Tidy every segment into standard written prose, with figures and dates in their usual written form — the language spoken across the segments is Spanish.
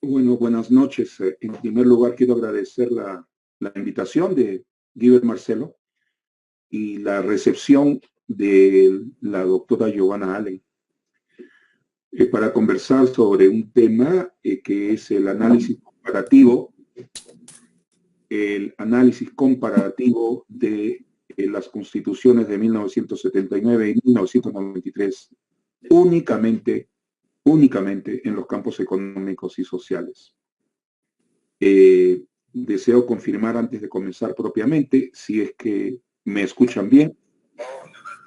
Bueno, buenas noches. En primer lugar, quiero agradecer la invitación de Guiber Marcelo y la recepción de la doctora Giovanna Allen para conversar sobre un tema que es el análisis comparativo de las constituciones de 1979 y 1993, únicamente, únicamente en los campos económicos y sociales. Deseo confirmar antes de comenzar propiamente si es que me escuchan bien.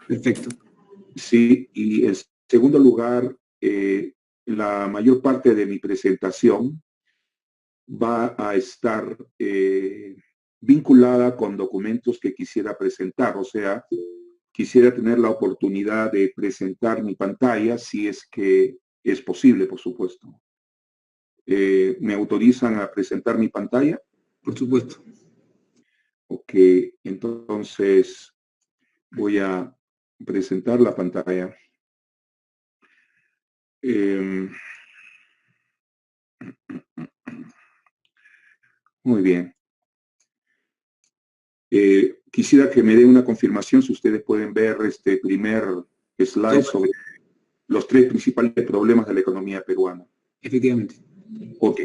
Perfecto. Sí, y en segundo lugar, la mayor parte de mi presentación va a estar vinculada con documentos que quisiera presentar, o sea, quisiera tener la oportunidad de presentar mi pantalla si es que es posible, por supuesto. ¿Me autorizan a presentar mi pantalla? Por supuesto. Ok, entonces voy a presentar la pantalla. Muy bien. Quisiera que me den una confirmación si ustedes pueden ver este primer slide Todo sobre los tres principales problemas de la economía peruana. efectivamente. Ok.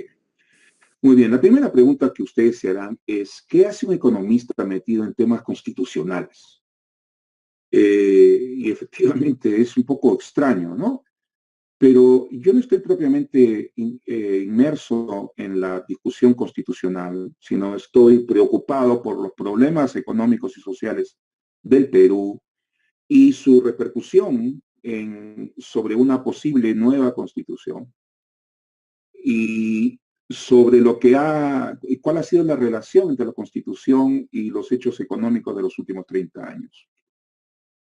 Muy bien. La primera pregunta que ustedes se harán es, ¿qué hace un economista metido en temas constitucionales? Y efectivamente es un poco extraño, ¿no? Pero yo no estoy propiamente inmerso en la discusión constitucional, sino estoy preocupado por los problemas económicos y sociales del Perú y su repercusión sobre una posible nueva constitución y sobre cuál ha sido la relación entre la constitución y los hechos económicos de los últimos 30 años.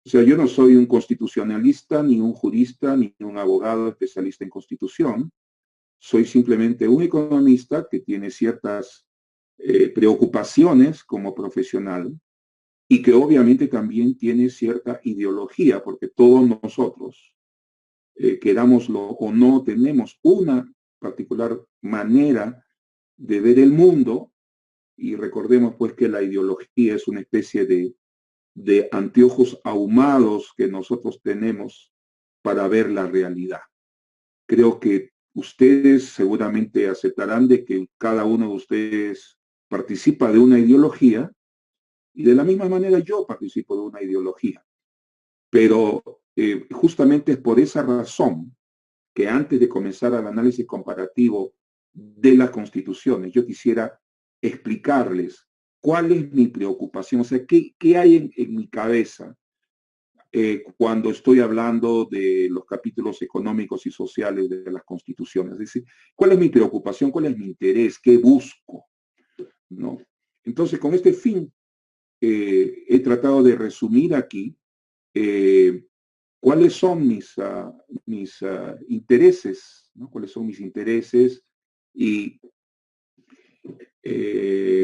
O sea, yo no soy un constitucionalista, ni un jurista, ni un abogado especialista en constitución. Soy simplemente un economista que tiene ciertas preocupaciones como profesional y que obviamente también tiene cierta ideología, porque todos nosotros, querámoslo o no, tenemos una particular manera de ver el mundo y recordemos pues que la ideología es una especie de anteojos ahumados que nosotros tenemos para ver la realidad. Creo que ustedes seguramente aceptarán de que cada uno de ustedes participa de una ideología y de la misma manera yo participo de una ideología. Pero justamente es por esa razón que antes de comenzar el análisis comparativo de las constituciones, yo quisiera explicarles cuál es mi preocupación, o sea, qué hay en mi cabeza cuando estoy hablando de los capítulos económicos y sociales de las constituciones. Es decir, ¿cuál es mi preocupación? ¿Cuál es mi interés? ¿Qué busco? ¿No? Entonces, con este fin, he tratado de resumir aquí eh, cuáles son mis intereses, ¿no? Cuáles son mis intereses y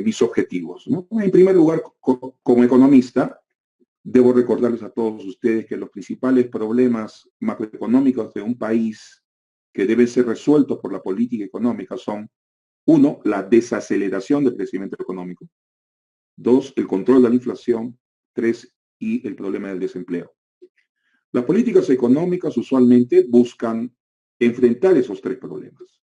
mis objetivos, ¿no? En primer lugar, como economista, debo recordarles a todos ustedes que los principales problemas macroeconómicos de un país que deben ser resueltos por la política económica son, uno, la desaceleración del crecimiento económico, dos, el control de la inflación, tres, y el problema del desempleo. Las políticas económicas usualmente buscan enfrentar esos tres problemas.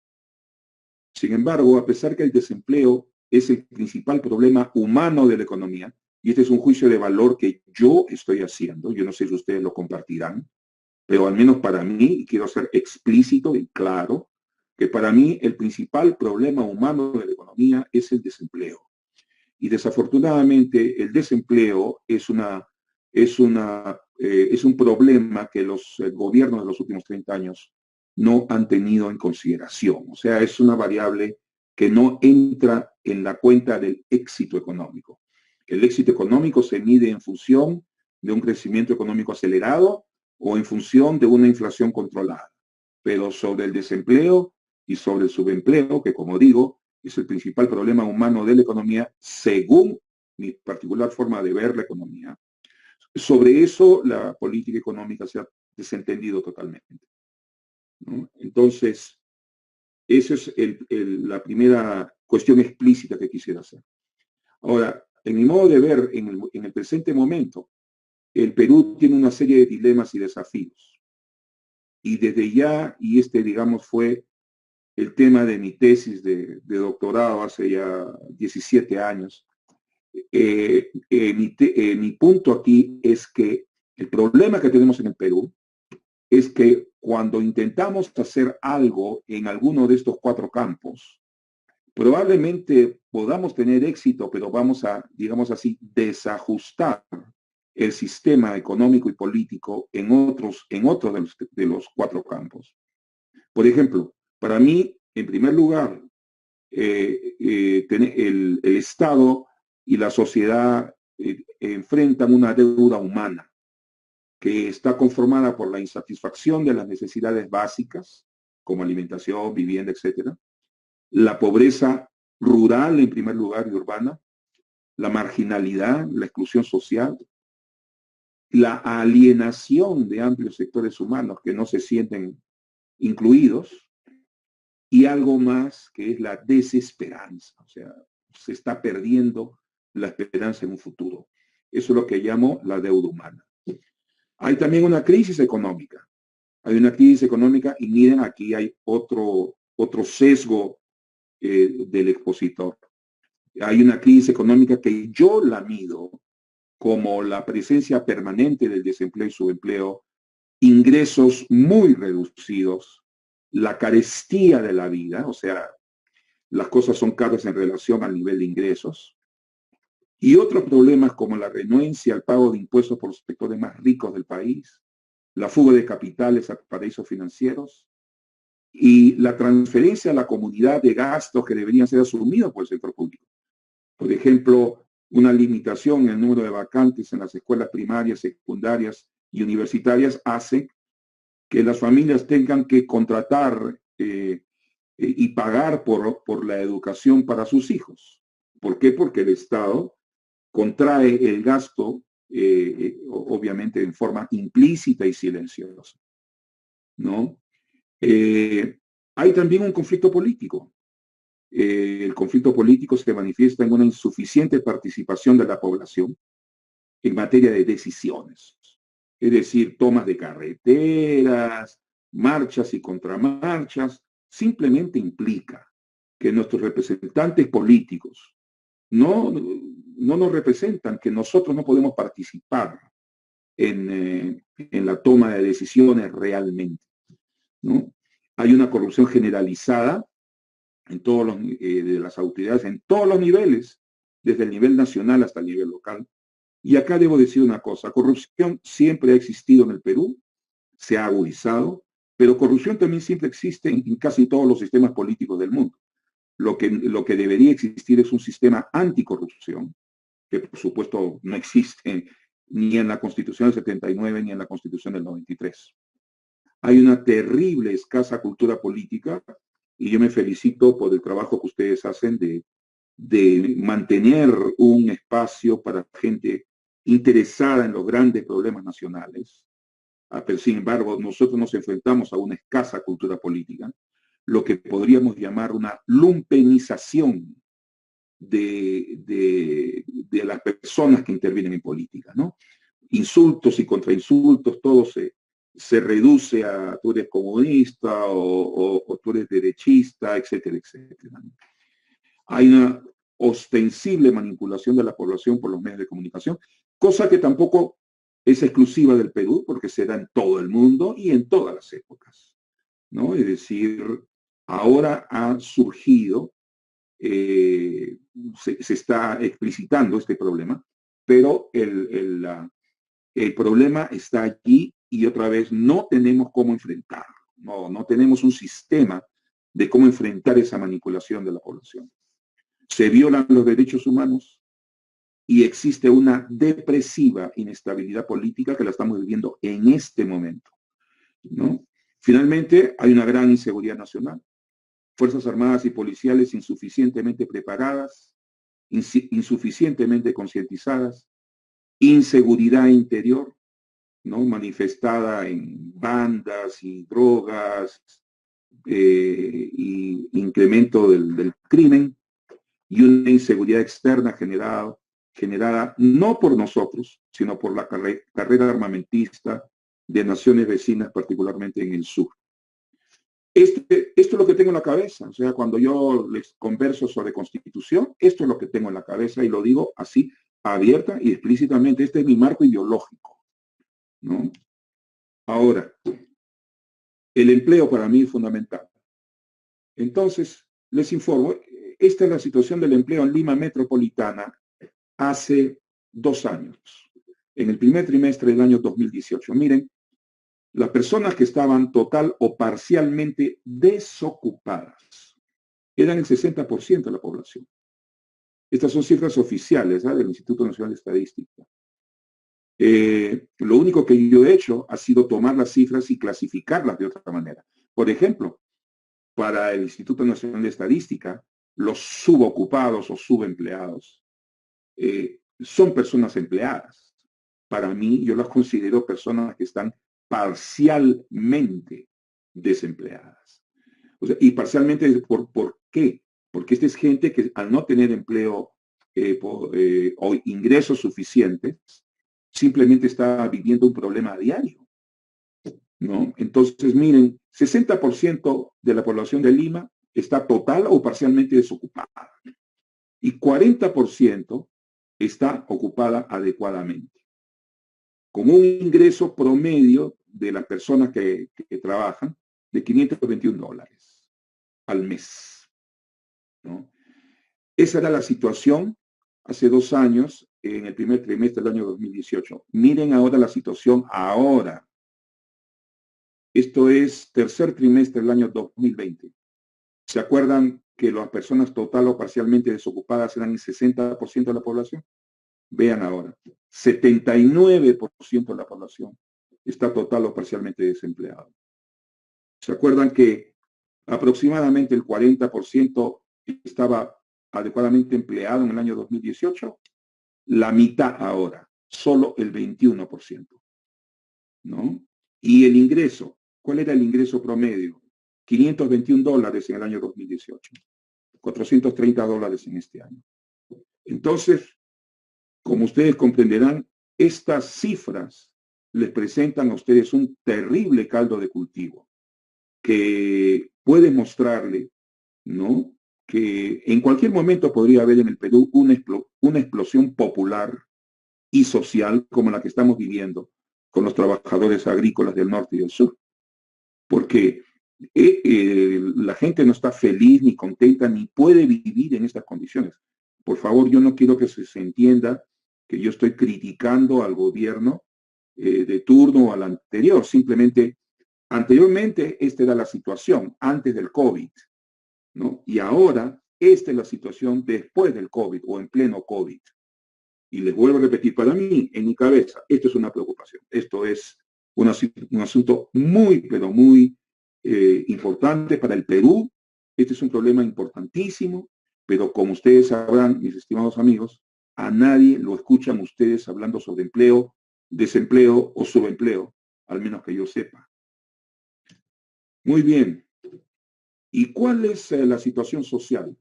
Sin embargo, a pesar que el desempleo es el principal problema humano de la economía, y este es un juicio de valor que yo estoy haciendo, yo no sé si ustedes lo compartirán, pero al menos para mí, y quiero ser explícito y claro, que para mí el principal problema humano de la economía es el desempleo. Y desafortunadamente el desempleo es un problema que los gobiernos de los últimos 30 años no han tenido en consideración. O sea, es una variable que no entra en la cuenta del éxito económico. El éxito económico se mide en función de un crecimiento económico acelerado o en función de una inflación controlada. Pero sobre el desempleo y sobre el subempleo, que como digo, es el principal problema humano de la economía, según mi particular forma de ver la economía. Sobre eso la política económica se ha desentendido totalmente, ¿no? Entonces, Esa es la primera cuestión explícita que quisiera hacer. Ahora, en mi modo de ver, en el presente momento, el Perú tiene una serie de dilemas y desafíos. Y desde ya, y digamos, fue el tema de mi tesis de doctorado hace ya 17 años, mi punto aquí es que el problema que tenemos en el Perú es que cuando intentamos hacer algo en alguno de estos 4 campos, probablemente podamos tener éxito, pero vamos a, digamos así, desajustar el sistema económico y político en otros de los 4 campos. Por ejemplo, para mí, en primer lugar, el Estado y la sociedad enfrentan una deuda humana que está conformada por la insatisfacción de las necesidades básicas, como alimentación, vivienda, etcétera, la pobreza rural en primer lugar y urbana, la marginalidad, la exclusión social, la alienación de amplios sectores humanos que no se sienten incluidos, y algo más que es la desesperanza, o sea, se está perdiendo la esperanza en un futuro. Eso es lo que llamo la deuda humana. Hay también una crisis económica. Hay una crisis económica y miren, aquí hay otro sesgo del expositor. Hay una crisis económica que yo la mido como la presencia permanente del desempleo y subempleo, ingresos muy reducidos, la carestía de la vida, o sea, las cosas son caras en relación al nivel de ingresos, y otros problemas como la renuencia al pago de impuestos por los sectores más ricos del país, la fuga de capitales a paraísos financieros y la transferencia a la comunidad de gastos que deberían ser asumidos por el sector público. Por ejemplo, una limitación en el número de vacantes en las escuelas primarias, secundarias y universitarias hace que las familias tengan que contratar y pagar por la educación para sus hijos. ¿Por qué? Porque el Estado contrae el gasto, obviamente en forma implícita y silenciosa, ¿no? Hay también un conflicto político. El conflicto político se manifiesta en una insuficiente participación de la población en materia de decisiones, es decir, tomas de carreteras, marchas y contramarchas, simplemente implica que nuestros representantes políticos no nos representan, que nosotros no podemos participar en la toma de decisiones realmente, ¿no? Hay una corrupción generalizada en todos los, de las autoridades, en todos los niveles, desde el nivel nacional hasta el nivel local. Y acá debo decir una cosa, corrupción siempre ha existido en el Perú, se ha agudizado, pero corrupción también siempre existe en casi todos los sistemas políticos del mundo. Lo que debería existir es un sistema anticorrupción, que por supuesto no existe ni en la Constitución del 79 ni en la Constitución del 93. Hay una terrible, escasa cultura política y yo me felicito por el trabajo que ustedes hacen de mantener un espacio para gente interesada en los grandes problemas nacionales. Pero sin embargo, nosotros nos enfrentamos a una escasa cultura política, lo que podríamos llamar una lumpenización de las personas que intervienen en política, ¿no? Insultos y contrainsultos, todo se reduce a tú eres comunista o tú eres derechista, etcétera, etcétera. Hay una ostensible manipulación de la población por los medios de comunicación, cosa que tampoco es exclusiva del Perú, porque se da en todo el mundo y en todas las épocas, ¿no? Es decir, ahora ha surgido, se está explicitando este problema, pero el problema está allí y otra vez no tenemos cómo enfrentarlo, no tenemos un sistema de cómo enfrentar esa manipulación de la población. Se violan los derechos humanos y existe una depresiva inestabilidad política que la estamos viviendo en este momento, ¿no? Finalmente, hay una gran inseguridad nacional. Fuerzas armadas y policiales insuficientemente preparadas, insuficientemente concientizadas, inseguridad interior, ¿no? Manifestada en bandas y drogas, y incremento del crimen y una inseguridad externa generada no por nosotros, sino por la carrera armamentista de naciones vecinas, particularmente en el sur. Esto es lo que tengo en la cabeza. O sea, cuando yo les converso sobre constitución, esto es lo que tengo en la cabeza y lo digo así, abierta y explícitamente. Este es mi marco ideológico, ¿no? Ahora, el empleo para mí es fundamental. Entonces, les informo, esta es la situación del empleo en Lima Metropolitana hace 2 años, en el primer trimestre del año 2018. Miren, las personas que estaban total o parcialmente desocupadas eran el 60% de la población. Estas son cifras oficiales, ¿eh?, del Instituto Nacional de Estadística. Lo único que yo he hecho ha sido tomar las cifras y clasificarlas de otra manera. Por ejemplo, para el Instituto Nacional de Estadística, los subocupados o subempleados son personas empleadas. Para mí, yo las considero personas que están parcialmente desempleadas. O sea, y parcialmente, ¿por qué? Porque esta es gente que al no tener empleo o ingresos suficientes, simplemente está viviendo un problema diario, ¿no? Entonces, miren, 60% de la población de Lima está total o parcialmente desocupada y 40% está ocupada adecuadamente, con un ingreso promedio de las personas que trabajan de $521 al mes, ¿no? Esa era la situación hace 2 años, en el primer trimestre del año 2018. Miren ahora la situación ahora. Esto es tercer trimestre del año 2020. ¿Se acuerdan que las personas total o parcialmente desocupadas eran el 60% de la población? Vean ahora, 79% de la población está total o parcialmente desempleado. ¿Se acuerdan que aproximadamente el 40% estaba adecuadamente empleado en el año 2018? La mitad ahora, solo el 21%, ¿no? Y el ingreso, ¿cuál era el ingreso promedio? $521 en el año 2018, $430 en este año. Entonces, como ustedes comprenderán, estas cifras les presentan a ustedes un terrible caldo de cultivo que puede mostrarle, ¿no?, que en cualquier momento podría haber en el Perú una explosión popular y social como la que estamos viviendo con los trabajadores agrícolas del norte y del sur. Porque la gente no está feliz, ni contenta, ni puede vivir en estas condiciones. Por favor, yo no quiero que se entienda que yo estoy criticando al gobierno de turno o al anterior. Simplemente, anteriormente esta era la situación, antes del COVID, ¿no? Y ahora esta es la situación después del COVID o en pleno COVID. Y les vuelvo a repetir, para mí, en mi cabeza, esto es una preocupación. Esto es un asunto muy, pero muy importante para el Perú. Este es un problema importantísimo, pero como ustedes sabrán, mis estimados amigos, a nadie lo escuchan ustedes hablando sobre empleo, desempleo o subempleo, al menos que yo sepa. Muy bien. ¿Y cuál es la situación social?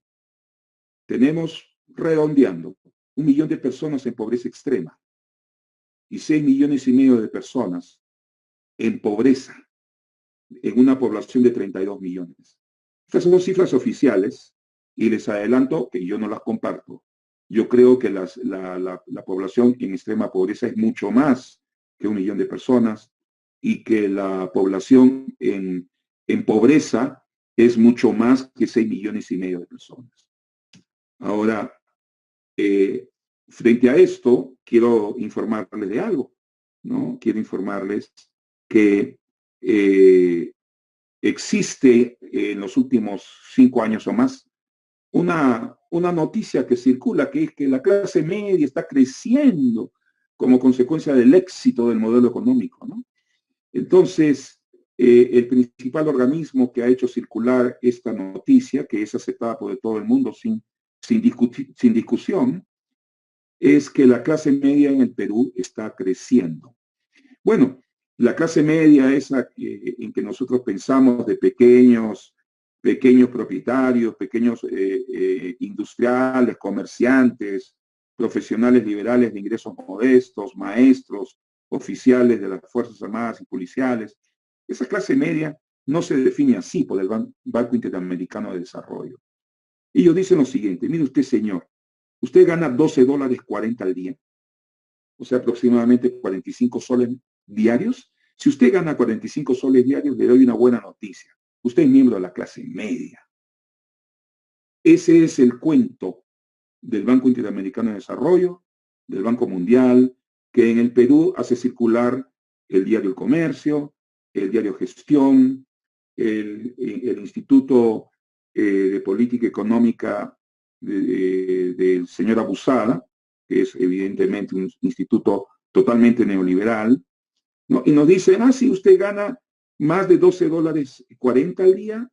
Tenemos, redondeando, 1 millón de personas en pobreza extrema y 6,5 millones de personas en pobreza, en una población de 32 millones. Estas son cifras oficiales y les adelanto que yo no las comparto. Yo creo que la población en extrema pobreza es mucho más que 1 millón de personas y que la población en pobreza es mucho más que 6,5 millones de personas. Ahora, frente a esto, quiero informarles de algo, ¿no? Quiero informarles que existe en los últimos 5 años o más una noticia que circula, que es que la clase media está creciendo como consecuencia del éxito del modelo económico, ¿no? Entonces, el principal organismo que ha hecho circular esta noticia, que es aceptada por todo el mundo sin discusión, es que la clase media en el Perú está creciendo. Bueno, La clase media, esa en que nosotros pensamos de pequeños propietarios, pequeños industriales, comerciantes, profesionales liberales de ingresos modestos, maestros, oficiales de las Fuerzas Armadas y policiales. Esa clase media no se define así por el Banco Interamericano de Desarrollo. Ellos dicen lo siguiente: mire usted, señor, usted gana $12.40 al día, o sea, aproximadamente 45 soles diarios. Si usted gana 45 soles diarios, le doy una buena noticia. Usted es miembro de la clase media. Ese es el cuento del Banco Interamericano de Desarrollo, del Banco Mundial, que en el Perú hace circular el diario El Comercio, el diario Gestión, el Instituto de Política Económica del señor Abusada, que es evidentemente un instituto totalmente neoliberal, ¿no? Y nos dicen, sí, usted gana más de $12.40 al día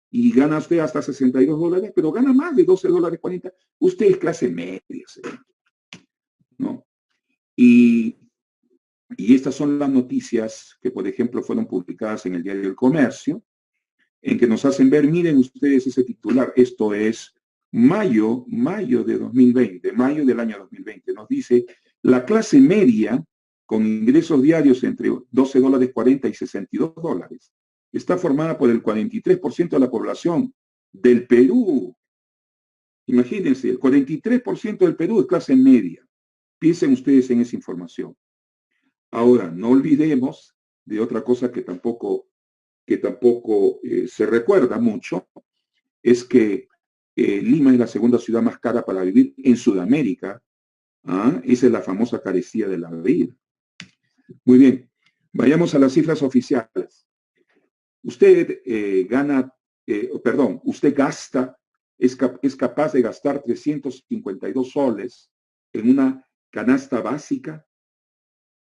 y gana usted hasta $62, pero gana más de $12.40, usted es clase media, ¿no? Y estas son las noticias que, por ejemplo, fueron publicadas en el diario El Comercio, en que nos hacen ver, miren ustedes ese titular, esto es mayo de 2020, mayo del año 2020, nos dice, la clase media con ingresos diarios entre $12.40 y $62 está formada por el 43% de la población del Perú. Imagínense, el 43% del Perú es clase media. Piensen ustedes en esa información. Ahora, no olvidemos de otra cosa que tampoco se recuerda mucho, es que Lima es la segunda ciudad más cara para vivir en Sudamérica. Esa es la famosa carecía de la vida. Muy bien, vayamos a las cifras oficiales. Usted usted gasta, es capaz de gastar 352 soles en una canasta básica.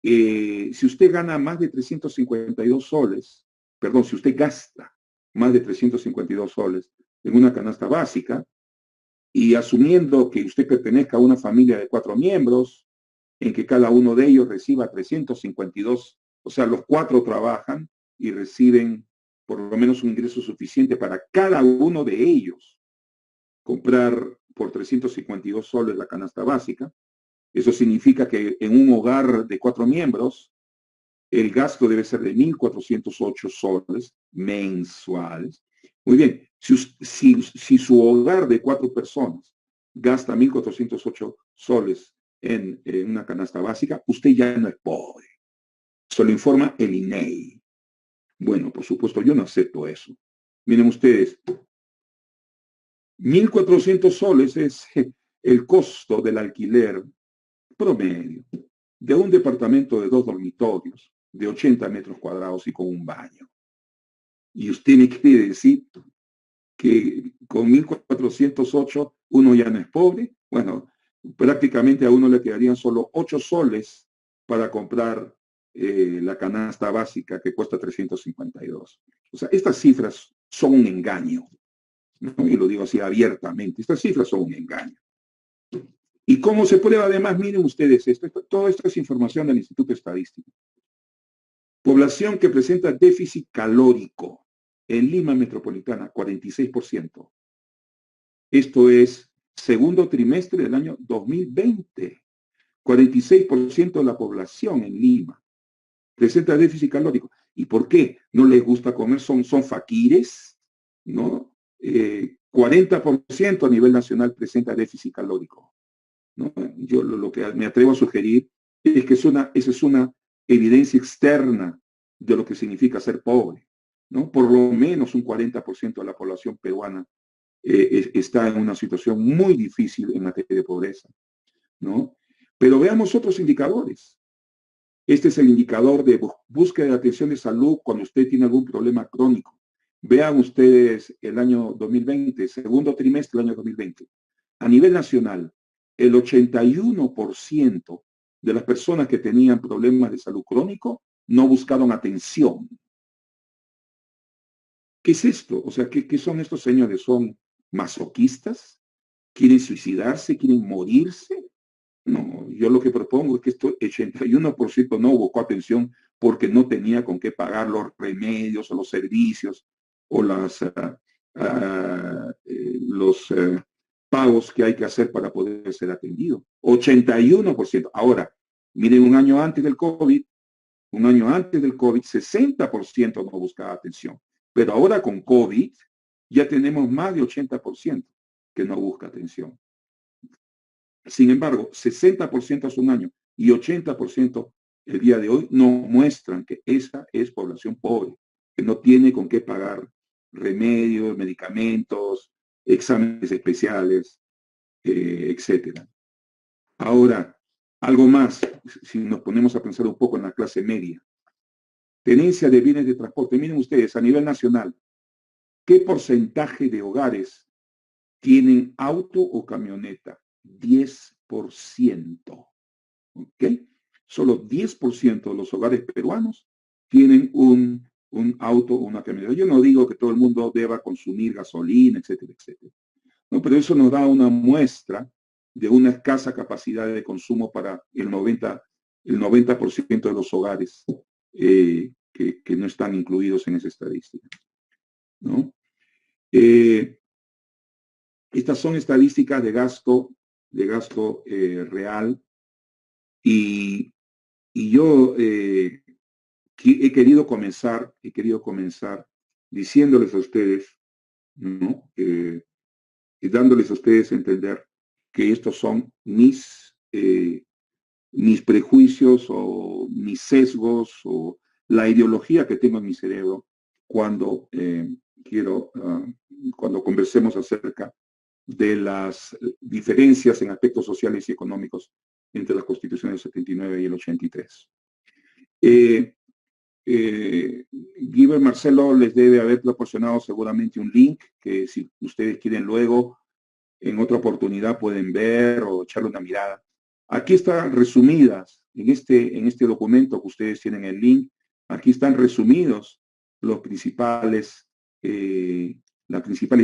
Si usted gana más de 352 soles, perdón, si usted gasta más de 352 soles en una canasta básica, y asumiendo que usted pertenezca a una familia de 4 miembros, en que cada uno de ellos reciba 352, o sea, los 4 trabajan y reciben por lo menos un ingreso suficiente para cada uno de ellos comprar por 352 soles la canasta básica. Eso significa que en un hogar de 4 miembros, el gasto debe ser de 1.408 soles mensuales. Muy bien, si su hogar de 4 personas gasta 1.408 soles en una canasta básica, usted ya no es pobre. Se lo informa el INEI. Bueno, por supuesto, yo no acepto eso. Miren ustedes, 1.400 soles es el costo del alquiler promedio de un departamento de 2 dormitorios, de 80 metros cuadrados y con un baño. Y usted me quiere decir que con 1.408 uno ya no es pobre. Bueno, prácticamente a uno le quedarían solo 8 soles para comprar la canasta básica que cuesta 352. O sea, estas cifras son un engaño, ¿no? Y lo digo así abiertamente, estas cifras son un engaño. ¿Y cómo se prueba? Además, miren ustedes todo esto es información del Instituto Estadístico. Población que presenta déficit calórico en Lima Metropolitana, 46%. Esto es segundo trimestre del año 2020. 46% de la población en Lima presenta déficit calórico. ¿Y por qué? ¿No les gusta comer? ¿Son faquires? ¿No? 40% a nivel nacional presenta déficit calórico, ¿no? Yo lo que me atrevo a sugerir es que esa es una evidencia externa de lo que significa ser pobre, ¿no? Por lo menos un 40% de la población peruana está en una situación muy difícil en materia de pobreza, ¿no? Pero veamos otros indicadores. Este es el indicador de búsqueda de atención de salud cuando usted tiene algún problema crónico. Vean ustedes el año 2020, segundo trimestre del año 2020. A nivel nacional, el 81% de las personas que tenían problemas de salud crónico no buscaron atención. ¿Qué es esto? O sea, ¿qué son estos señores? ¿Son masoquistas? ¿Quieren suicidarse? ¿Quieren morirse? No, yo lo que propongo es que esto 81% no buscó atención porque no tenía con qué pagar los remedios o los servicios o los pagos que hay que hacer para poder ser atendido. 81%. Ahora, miren, un año antes del COVID, 60% no buscaba atención. Pero ahora con COVID ya tenemos más de 80% que no busca atención. Sin embargo, 60% hace un año y 80% el día de hoy no muestran que esa es población pobre, que no tiene con qué pagar remedios, medicamentos, exámenes especiales, etcétera. Ahora, algo más, si nos ponemos a pensar un poco en la clase media. Tenencia de bienes de transporte. Miren ustedes, a nivel nacional, ¿qué porcentaje de hogares tienen auto o camioneta? 10%. ¿Ok? Solo 10% de los hogares peruanos tienen un auto o una camioneta. Yo no digo que todo el mundo deba consumir gasolina, etcétera, etcétera. No, pero eso nos da una muestra de una escasa capacidad de consumo para el 90% de los hogares que no están incluidos en esa estadística, ¿no? Estas son estadísticas de gasto real y yo he querido comenzar diciéndoles a ustedes, ¿no? Y dándoles a ustedes a entender que estos son mis prejuicios o mis sesgos o la ideología que tengo en mi cerebro cuando cuando conversemos acerca de las diferencias en aspectos sociales y económicos entre la Constitución del 79 y el 83. Guiber Marcelo les debe haber proporcionado seguramente un link que si ustedes quieren luego, en otra oportunidad pueden ver o echarle una mirada. Aquí están resumidas, en este documento que ustedes tienen el link, aquí están resumidos las principales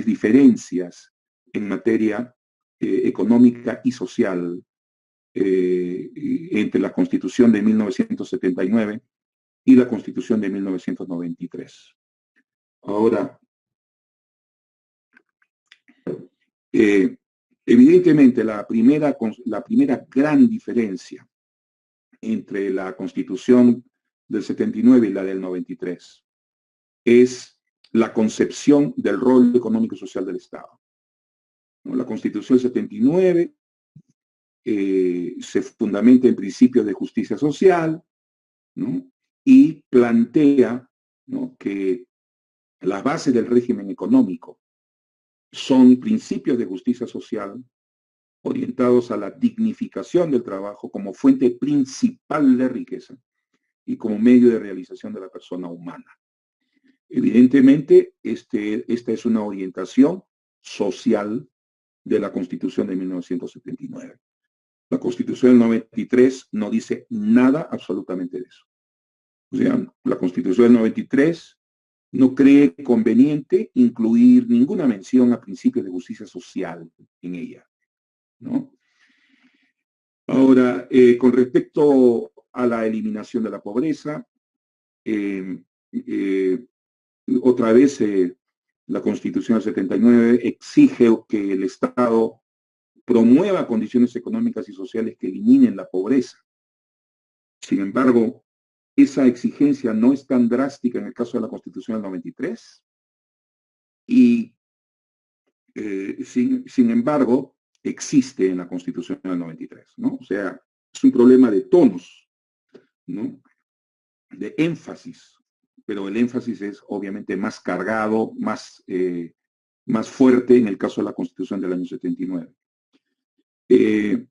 diferencias en materia económica y social entre la Constitución de 1979 y la Constitución de 1993. Ahora, evidentemente la primera gran diferencia entre la Constitución del 79 y la del 93 es la concepción del rol económico y social del Estado. La Constitución del 79 se fundamenta en principios de justicia social, ¿no? Y plantea, ¿no?, que las bases del régimen económico son principios de justicia social orientados a la dignificación del trabajo como fuente principal de riqueza y como medio de realización de la persona humana. Evidentemente, esta es una orientación social de la Constitución de 1979. La Constitución del 93 no dice nada absolutamente de eso. O sea, la Constitución del 93 no cree conveniente incluir ninguna mención a principios de justicia social en ella, ¿no? Ahora, con respecto a la eliminación de la pobreza, otra vez la Constitución del 79 exige que el Estado promueva condiciones económicas y sociales que eliminen la pobreza. Sin embargo, esa exigencia no es tan drástica en el caso de la Constitución del 93 y, sin embargo, existe en la Constitución del 93, ¿no? O sea, es un problema de tonos, ¿no?, de énfasis, pero el énfasis es obviamente más cargado, más fuerte en el caso de la Constitución del año 79. El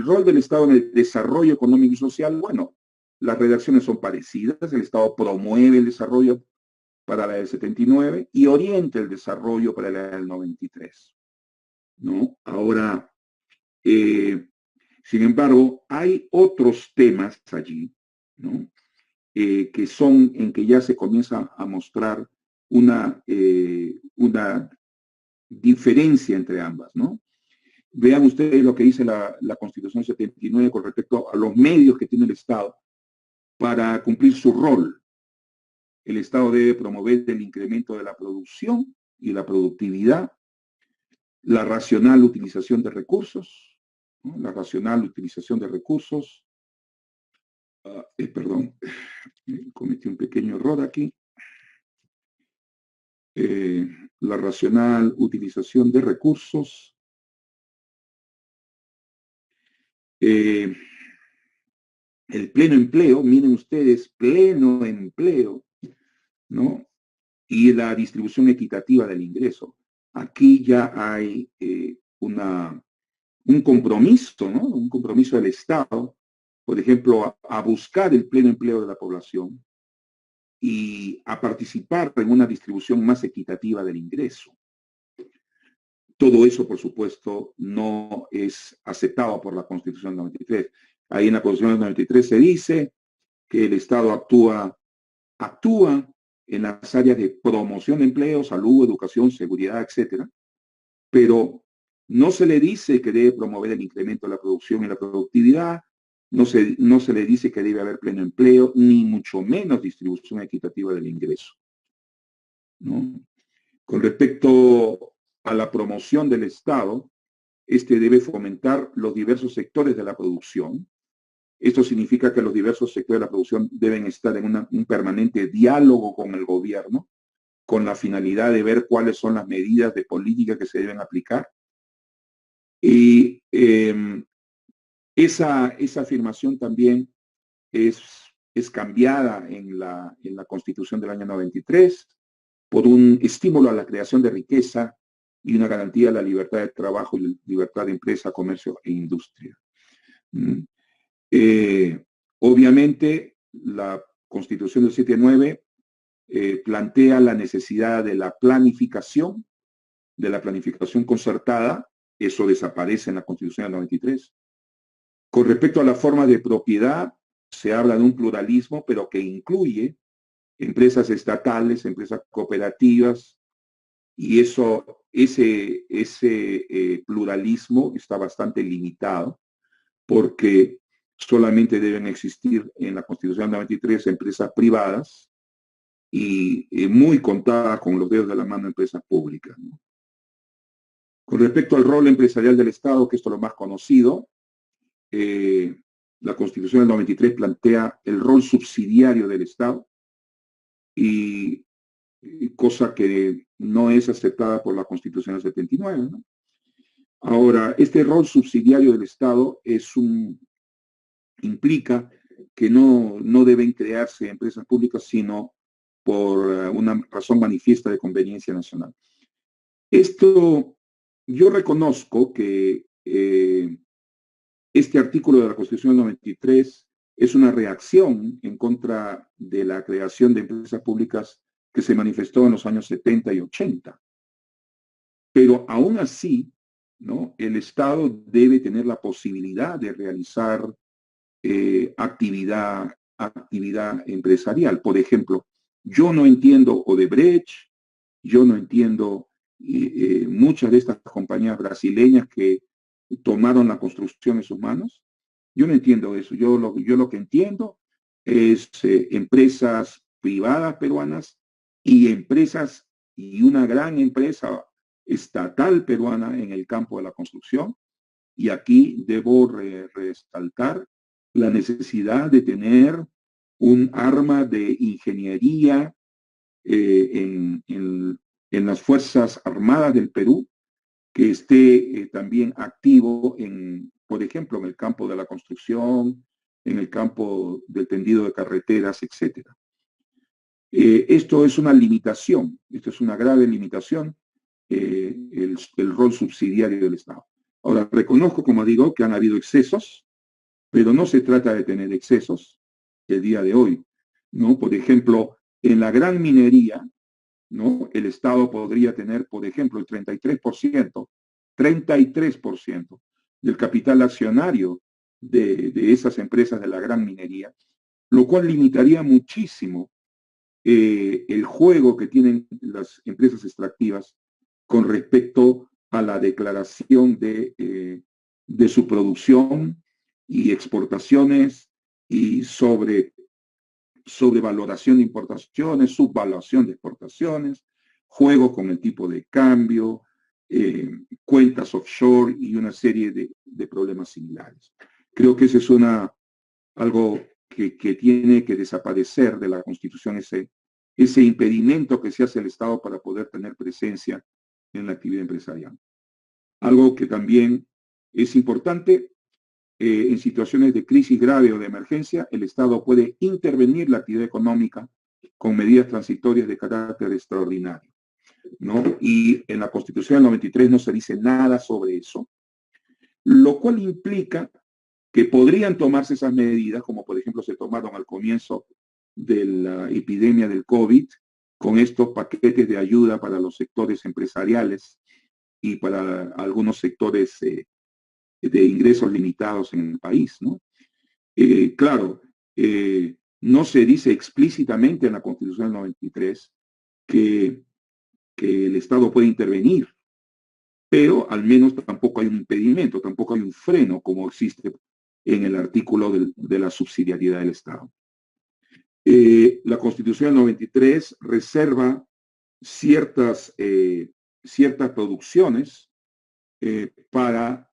rol del Estado en el desarrollo económico y social, bueno, las redacciones son parecidas. El Estado promueve el desarrollo para la del 79 y orienta el desarrollo para la del 93, ¿no? Ahora, sin embargo, hay otros temas allí, ¿no?, que son en que ya se comienza a mostrar una diferencia entre ambas, ¿no? Vean ustedes lo que dice la Constitución 79 con respecto a los medios que tiene el Estado para cumplir su rol. El Estado debe promover el incremento de la producción y la productividad, la racional utilización de recursos, ¿no? La racional utilización de recursos, perdón, cometí un pequeño error aquí. La racional utilización de recursos, el pleno empleo, miren ustedes, pleno empleo, ¿no? Y la distribución equitativa del ingreso. Aquí ya hay un compromiso, ¿no? Un compromiso del Estado, por ejemplo, a buscar el pleno empleo de la población y a participar en una distribución más equitativa del ingreso. Todo eso, por supuesto, no es aceptado por la Constitución 93. Ahí en la Constitución 93 se dice que el Estado actúa en las áreas de promoción de empleo, salud, educación, seguridad, etcétera, pero no se le dice que debe promover el incremento de la producción y la productividad, no se le dice que debe haber pleno empleo, ni mucho menos distribución equitativa del ingreso, ¿no? Con respecto a la promoción del Estado, este debe fomentar los diversos sectores de la producción. Esto significa que los diversos sectores de la producción deben estar en un permanente diálogo con el gobierno, con la finalidad de ver cuáles son las medidas de política que se deben aplicar. Y esa afirmación también es cambiada en la Constitución del año 93 por un estímulo a la creación de riqueza y una garantía de la libertad de trabajo y libertad de empresa, comercio e industria. Obviamente, la Constitución del 79 plantea la necesidad de la planificación concertada. Eso desaparece en la Constitución del 93. Con respecto a la forma de propiedad, se habla de un pluralismo, pero que incluye empresas estatales, empresas cooperativas, y ese pluralismo está bastante limitado, porque solamente deben existir en la Constitución del 93 empresas privadas y muy contadas con los dedos de la mano empresas públicas, ¿no? Con respecto al rol empresarial del Estado, que esto es lo más conocido, la Constitución del 93 plantea el rol subsidiario del Estado, y cosa que no es aceptada por la Constitución del 79, ¿no? Ahora, este rol subsidiario del Estado implica que no deben crearse empresas públicas, sino por una razón manifiesta de conveniencia nacional. Esto, yo reconozco que este artículo de la Constitución del 93 es una reacción en contra de la creación de empresas públicas que se manifestó en los años 70 y 80. Pero aún así, ¿no? El Estado debe tener la posibilidad de realizar actividad empresarial. Por ejemplo, yo no entiendo Odebrecht, yo no entiendo muchas de estas compañías brasileñas que tomaron la construcción en sus manos. Yo no entiendo eso. Yo lo que entiendo es empresas privadas peruanas y una gran empresa estatal peruana en el campo de la construcción. Y aquí debo resaltar la necesidad de tener un arma de ingeniería en las Fuerzas Armadas del Perú, que esté también activo por ejemplo, en el campo de la construcción, en el campo del tendido de carreteras, etc. Esto es una limitación, esto es una grave limitación, el rol subsidiario del Estado. Ahora, reconozco, como digo, que han habido excesos, pero no se trata de tener excesos el día de hoy, ¿no? Por ejemplo, en la gran minería, ¿no? El Estado podría tener, por ejemplo, el 33% del capital accionario de esas empresas de la gran minería, lo cual limitaría muchísimo el juego que tienen las empresas extractivas con respecto a la declaración de su producción y exportaciones y sobrevaloración de importaciones, subvaluación de exportaciones, juegos con el tipo de cambio, cuentas offshore y una serie de problemas similares. Creo que eso es algo que tiene que desaparecer de la Constitución, ese impedimento que se hace al Estado para poder tener presencia en la actividad empresarial. Algo que también es importante, en situaciones de crisis grave o de emergencia, el Estado puede intervenir la actividad económica con medidas transitorias de carácter extraordinario, ¿no? Y en la Constitución del 93 no se dice nada sobre eso, lo cual implica que podrían tomarse esas medidas, como por ejemplo se tomaron al comienzo de la epidemia del COVID, con estos paquetes de ayuda para los sectores empresariales y para algunos sectores de ingresos limitados en el país, ¿no? Claro, no se dice explícitamente en la Constitución del 93 que el Estado puede intervenir, pero al menos tampoco hay un impedimento, tampoco hay un freno como existe en el artículo de la subsidiariedad del Estado. La Constitución del 93 reserva ciertas producciones para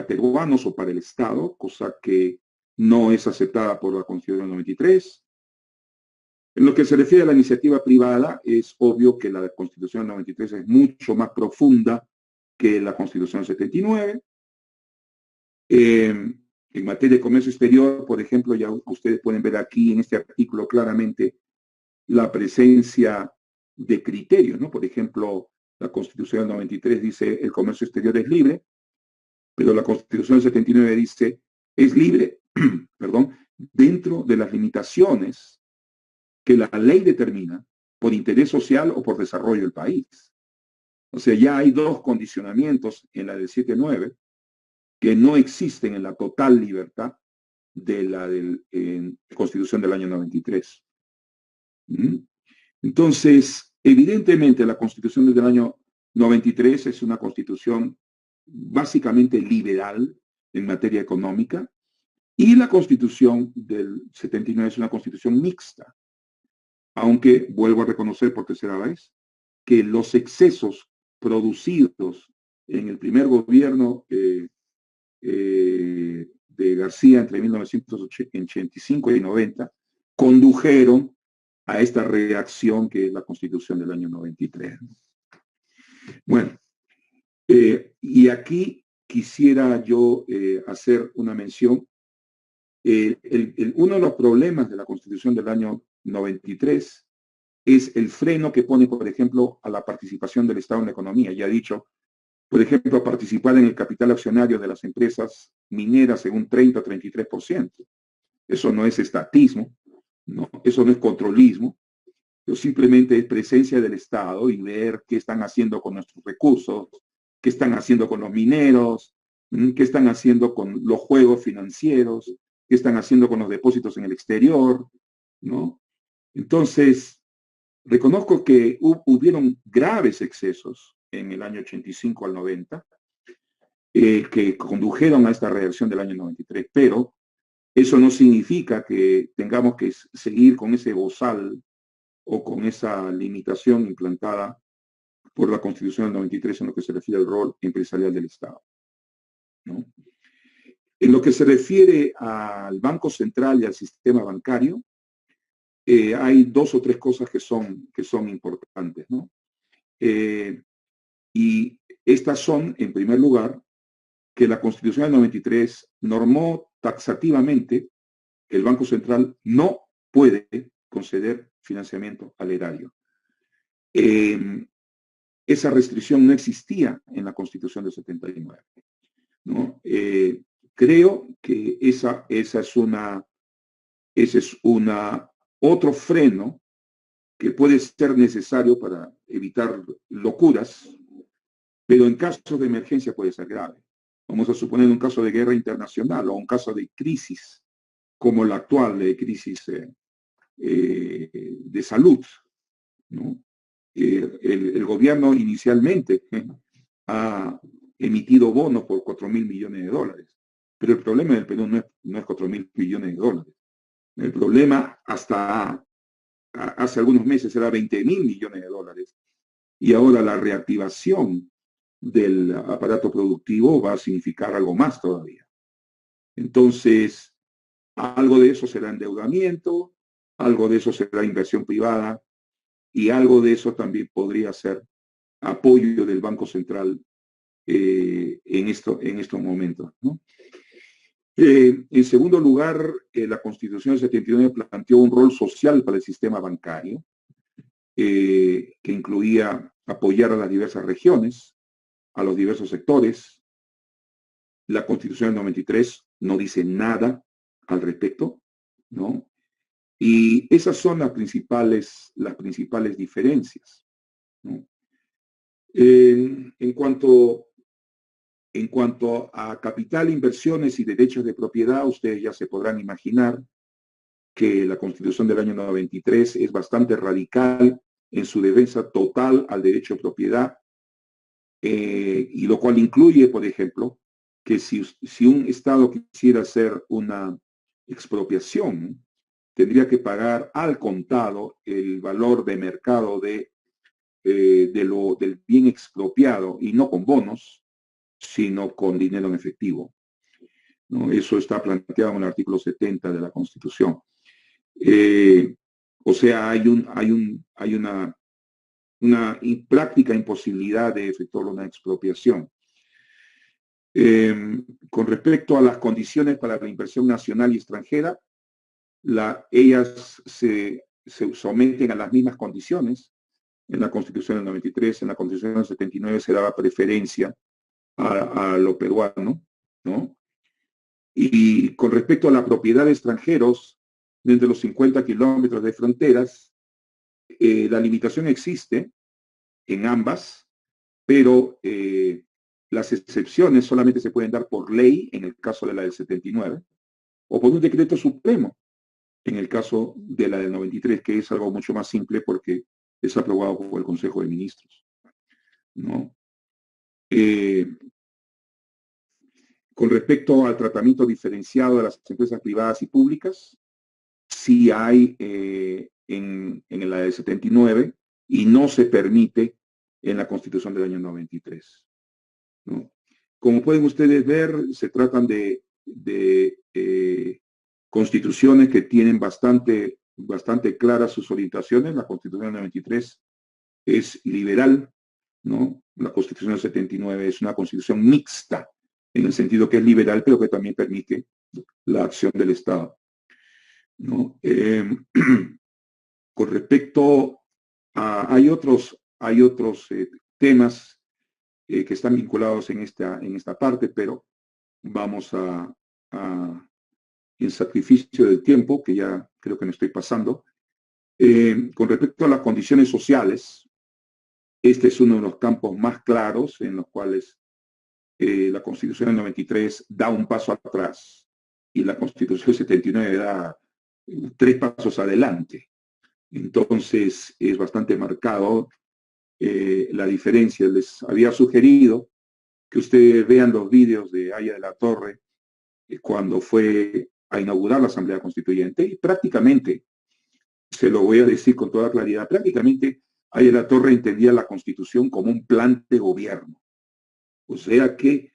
peruanos o para el Estado, cosa que no es aceptada por la Constitución del 93. En lo que se refiere a la iniciativa privada, es obvio que la Constitución del 93 es mucho más profunda que la Constitución del 79. En materia de comercio exterior, por ejemplo, ya ustedes pueden ver aquí en este artículo claramente la presencia de criterios, ¿no? Por ejemplo, la Constitución del 93 dice el comercio exterior es libre, pero la Constitución del 79 dice es libre, perdón, dentro de las limitaciones que la ley determina por interés social o por desarrollo del país. O sea, ya hay dos condicionamientos en la del 7-9 que no existen en la total libertad de la Constitución del año 93. Entonces, evidentemente la Constitución del año 93 es una constitución básicamente liberal en materia económica, y la Constitución del 79 es una constitución mixta, aunque vuelvo a reconocer por tercera vez que los excesos producidos en el primer gobierno de García entre 1985 y 90 condujeron a esta reacción que es la Constitución del año 93. Bueno, y aquí quisiera yo hacer una mención. Uno de los problemas de la Constitución del año 93 es el freno que pone, por ejemplo, a la participación del Estado en la economía. Ya he dicho, por ejemplo, participar en el capital accionario de las empresas mineras en un 30 o 33%. Eso no es estatismo, ¿no? Eso no es controlismo, pero simplemente es presencia del Estado y ver qué están haciendo con nuestros recursos, qué están haciendo con los mineros, qué están haciendo con los juegos financieros, qué están haciendo con los depósitos en el exterior, ¿no? Entonces, reconozco que hubieron graves excesos en el año 85 al 90, que condujeron a esta reacción del año 93, pero eso no significa que tengamos que seguir con ese bozal o con esa limitación implantada por la Constitución del 93 en lo que se refiere al rol empresarial del Estado, ¿no? En lo que se refiere al Banco Central y al sistema bancario, hay dos o tres cosas que son importantes, ¿no? Y estas son, en primer lugar, que la Constitución del 93 normó taxativamente que el Banco Central no puede conceder financiamiento al erario. Esa restricción no existía en la Constitución del 79, ¿no? Creo que ese es otro freno que puede ser necesario para evitar locuras, pero en casos de emergencia puede ser grave. Vamos a suponer un caso de guerra internacional o un caso de crisis como la actual, de crisis de salud, ¿no? el gobierno inicialmente ha emitido bonos por 4.000 millones de dólares. Pero el problema del Perú no es 4.000 millones de dólares. El problema hasta hace algunos meses era 20.000 millones de dólares. Y ahora la reactivación del aparato productivo va a significar algo más todavía. Entonces, algo de eso será endeudamiento, algo de eso será inversión privada y algo de eso también podría ser apoyo del Banco Central en estos momentos, ¿no? En segundo lugar, la Constitución del 79 planteó un rol social para el sistema bancario, que incluía apoyar a las diversas regiones, a los diversos sectores. La Constitución del 93 no dice nada al respecto, ¿no? Y esas son las principales diferencias, ¿no? En cuanto a capital, inversiones y derechos de propiedad, ustedes ya se podrán imaginar que la Constitución del año 93 es bastante radical en su defensa total al derecho de propiedad, y lo cual incluye, por ejemplo, que si un Estado quisiera hacer una expropiación, tendría que pagar al contado el valor de mercado del bien expropiado, y no con bonos, sino con dinero en efectivo, ¿no? Eso está planteado en el artículo 70 de la Constitución. O sea, hay una práctica imposibilidad de efectuar una expropiación. Con respecto a las condiciones para la inversión nacional y extranjera, ellas se someten a las mismas condiciones. En la Constitución del 93, en la Constitución del 79 se daba preferencia a lo peruano, ¿no? Y con respecto a la propiedad de extranjeros, dentro de los 50 kilómetros de fronteras, la limitación existe en ambas, pero las excepciones solamente se pueden dar por ley, en el caso de la del 79, o por un decreto supremo, en el caso de la del 93, que es algo mucho más simple porque es aprobado por el Consejo de Ministros, ¿no? Con respecto al tratamiento diferenciado de las empresas privadas y públicas, sí hay en la del 79 y no se permite en la Constitución del año 93, ¿no? Como pueden ustedes ver, se tratan de constituciones que tienen bastante claras sus orientaciones. La Constitución del 93 es liberal, ¿no? La Constitución del 79 es una constitución mixta, en el sentido que es liberal, pero que también permite la acción del Estado, ¿no? Con respecto a, hay otros temas que están vinculados en esta parte, pero vamos en sacrificio del tiempo, que ya creo que me estoy pasando. Con respecto a las condiciones sociales, este es uno de los campos más claros en los cuales la Constitución del 93 da un paso atrás y la Constitución del 79 da 3 pasos adelante. Entonces es bastante marcado la diferencia. Les había sugerido que ustedes vean los vídeos de Aya de la Torre cuando fue a inaugurar la Asamblea Constituyente, y prácticamente, se lo voy a decir con toda claridad, prácticamente Aya de la Torre entendía la Constitución como un plan de gobierno. O sea que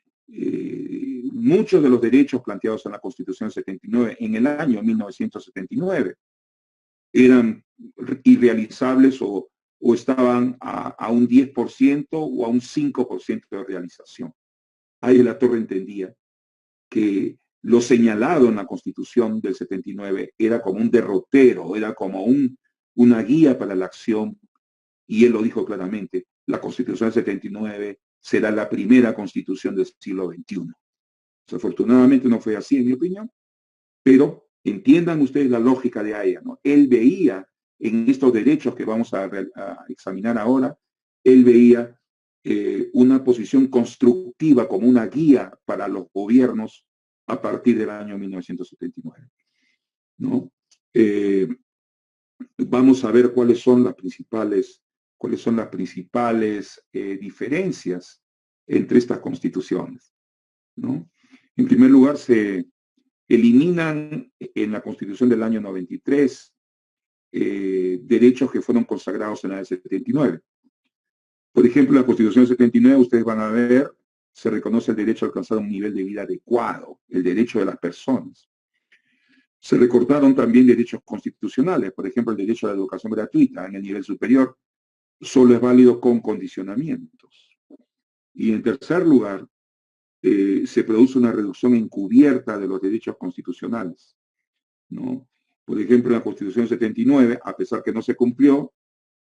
muchos de los derechos planteados en la Constitución del 79, en el año 1979, eran irrealizables o estaban a un 10% o a un 5% de realización. Ahí la Torre entendía que lo señalado en la Constitución del 79 era como un derrotero, era como una guía para la acción, y él lo dijo claramente: la Constitución del 79 será la primera constitución del siglo XXI. Desafortunadamente no fue así, en mi opinión, pero entiendan ustedes la lógica de Aya, ¿no? Él veía en estos derechos que vamos a examinar ahora, él veía una posición constructiva como una guía para los gobiernos a partir del año 1979, ¿no? Vamos a ver cuáles son las principales cuáles son las principales diferencias entre estas constituciones, ¿no? En primer lugar, se eliminan en la Constitución del año 93 derechos que fueron consagrados en la del 79. Por ejemplo, en la Constitución del 79, ustedes van a ver, se reconoce el derecho a alcanzar un nivel de vida adecuado, el derecho de las personas. Se recortaron también derechos constitucionales, por ejemplo, el derecho a la educación gratuita en el nivel superior solo es válido con condicionamientos. Y en tercer lugar, se produce una reducción encubierta de los derechos constitucionales, ¿no? Por ejemplo, en la Constitución 79, a pesar que no se cumplió,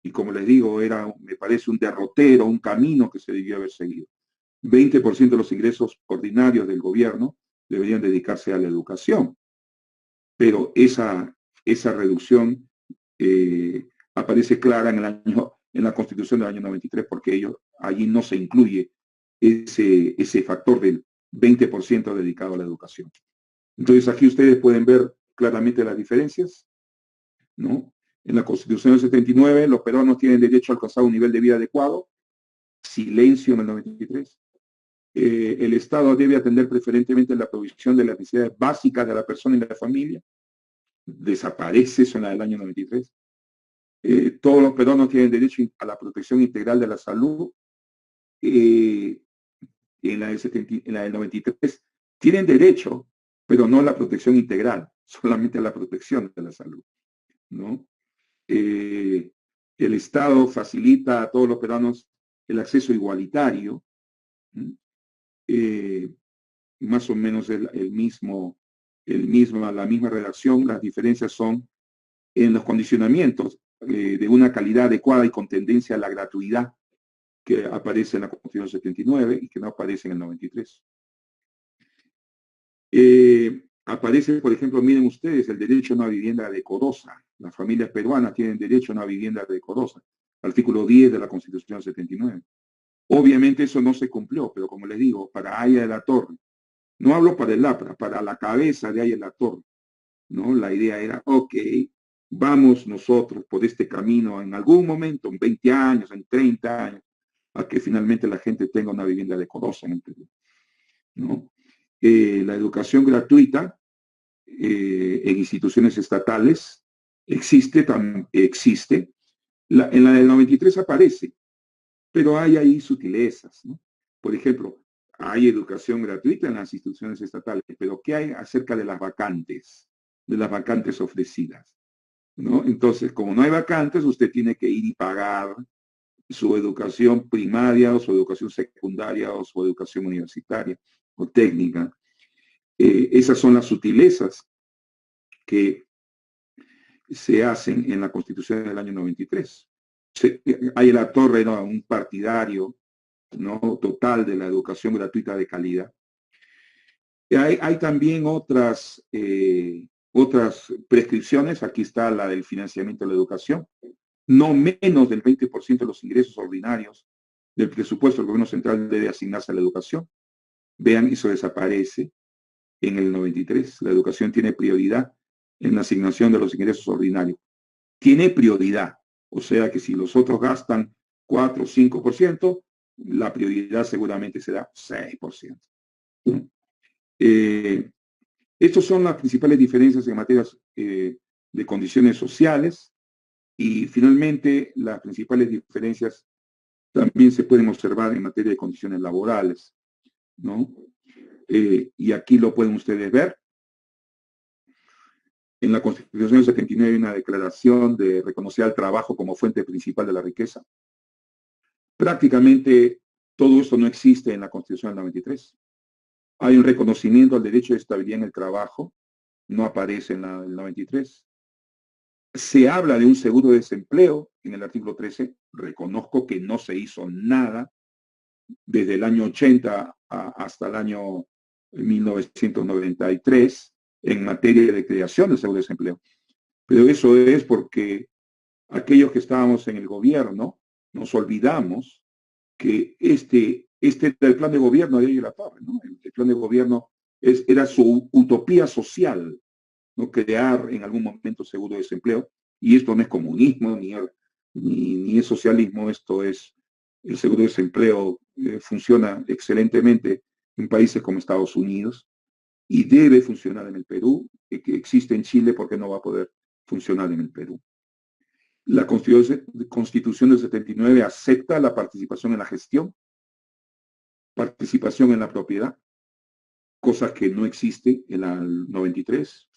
y como les digo, me parece un derrotero, un camino que se debió haber seguido. 20% de los ingresos ordinarios del gobierno deberían dedicarse a la educación, pero esa reducción aparece clara en la Constitución del año 93, porque allí no se incluye ese factor del 20% dedicado a la educación. Entonces aquí ustedes pueden ver claramente las diferencias, ¿no? En la Constitución del 79, los peruanos tienen derecho a alcanzar un nivel de vida adecuado, silencio en el 93. El Estado debe atender preferentemente la provisión de las necesidades básicas de la persona y de la familia. Desaparece eso en la del año 93. Todos los peruanos tienen derecho a la protección integral de la salud. En la del 93 tienen derecho, pero no a la protección integral, solamente a la protección de la salud, ¿no? El Estado facilita a todos los peruanos el acceso igualitario, más o menos la misma redacción. Las diferencias son en los condicionamientos de una calidad adecuada y con tendencia a la gratuidad, que aparece en la Constitución 79 y que no aparece en el 93. Aparece, por ejemplo, miren ustedes, el derecho a una vivienda decorosa. Las familias peruanas tienen derecho a una vivienda decorosa. Artículo 10 de la Constitución 79. Obviamente eso no se cumplió, pero como les digo, para Haya de la Torre, no hablo para el APRA, para la cabeza de Haya de la Torre, ¿no? La idea era, ok, vamos nosotros por este camino en algún momento, en 20 años, en 30 años, a que finalmente la gente tenga una vivienda decorosa en el Perú, ¿no? La educación gratuita en instituciones estatales existe. En la del 93 aparece, pero hay ahí sutilezas, ¿no? Por ejemplo, hay educación gratuita en las instituciones estatales, pero ¿qué hay acerca de las vacantes ofrecidas, ¿no? Entonces, como no hay vacantes, usted tiene que ir y pagar su educación primaria o su educación secundaria o su educación universitaria o técnica. Esas son las sutilezas que se hacen en la Constitución del año 93. Haya de la Torre era un partidario, ¿no?, total de la educación gratuita de calidad. Hay también otras prescripciones. Aquí está la del financiamiento de la educación. No menos del 20% de los ingresos ordinarios del presupuesto del gobierno central debe asignarse a la educación. Vean, eso desaparece en el 93. La educación tiene prioridad en la asignación de los ingresos ordinarios. Tiene prioridad, o sea que si los otros gastan 4 o 5%, la prioridad seguramente será 6%. Estas son las principales diferencias en materia de condiciones sociales, y finalmente las principales diferencias también se pueden observar en materia de condiciones laborales, ¿no? Y aquí lo pueden ustedes ver. En la Constitución del 79 hay una declaración de reconocer al trabajo como fuente principal de la riqueza. Prácticamente todo esto no existe en la Constitución del 93. Hay un reconocimiento al derecho de estabilidad en el trabajo, no aparece en la del 93. Se habla de un seguro de desempleo en el artículo 13. Reconozco que no se hizo nada desde el año 80 hasta el año 1993 en materia de creación del seguro de desempleo. Pero eso es porque aquellos que estábamos en el gobierno nos olvidamos que este era el plan de gobierno de Haya de la Torre, ¿no? El plan de gobierno era su utopía social, ¿no? Crear en algún momento seguro de desempleo. Y esto no es comunismo, ni es socialismo, esto es, el seguro de desempleo funciona excelentemente en países como Estados Unidos y debe funcionar en el Perú, que existe en Chile porque no va a poder funcionar en el Perú. La Constitución del 79 acepta la participación en la gestión, participación en la propiedad, cosa que no existe en la 93.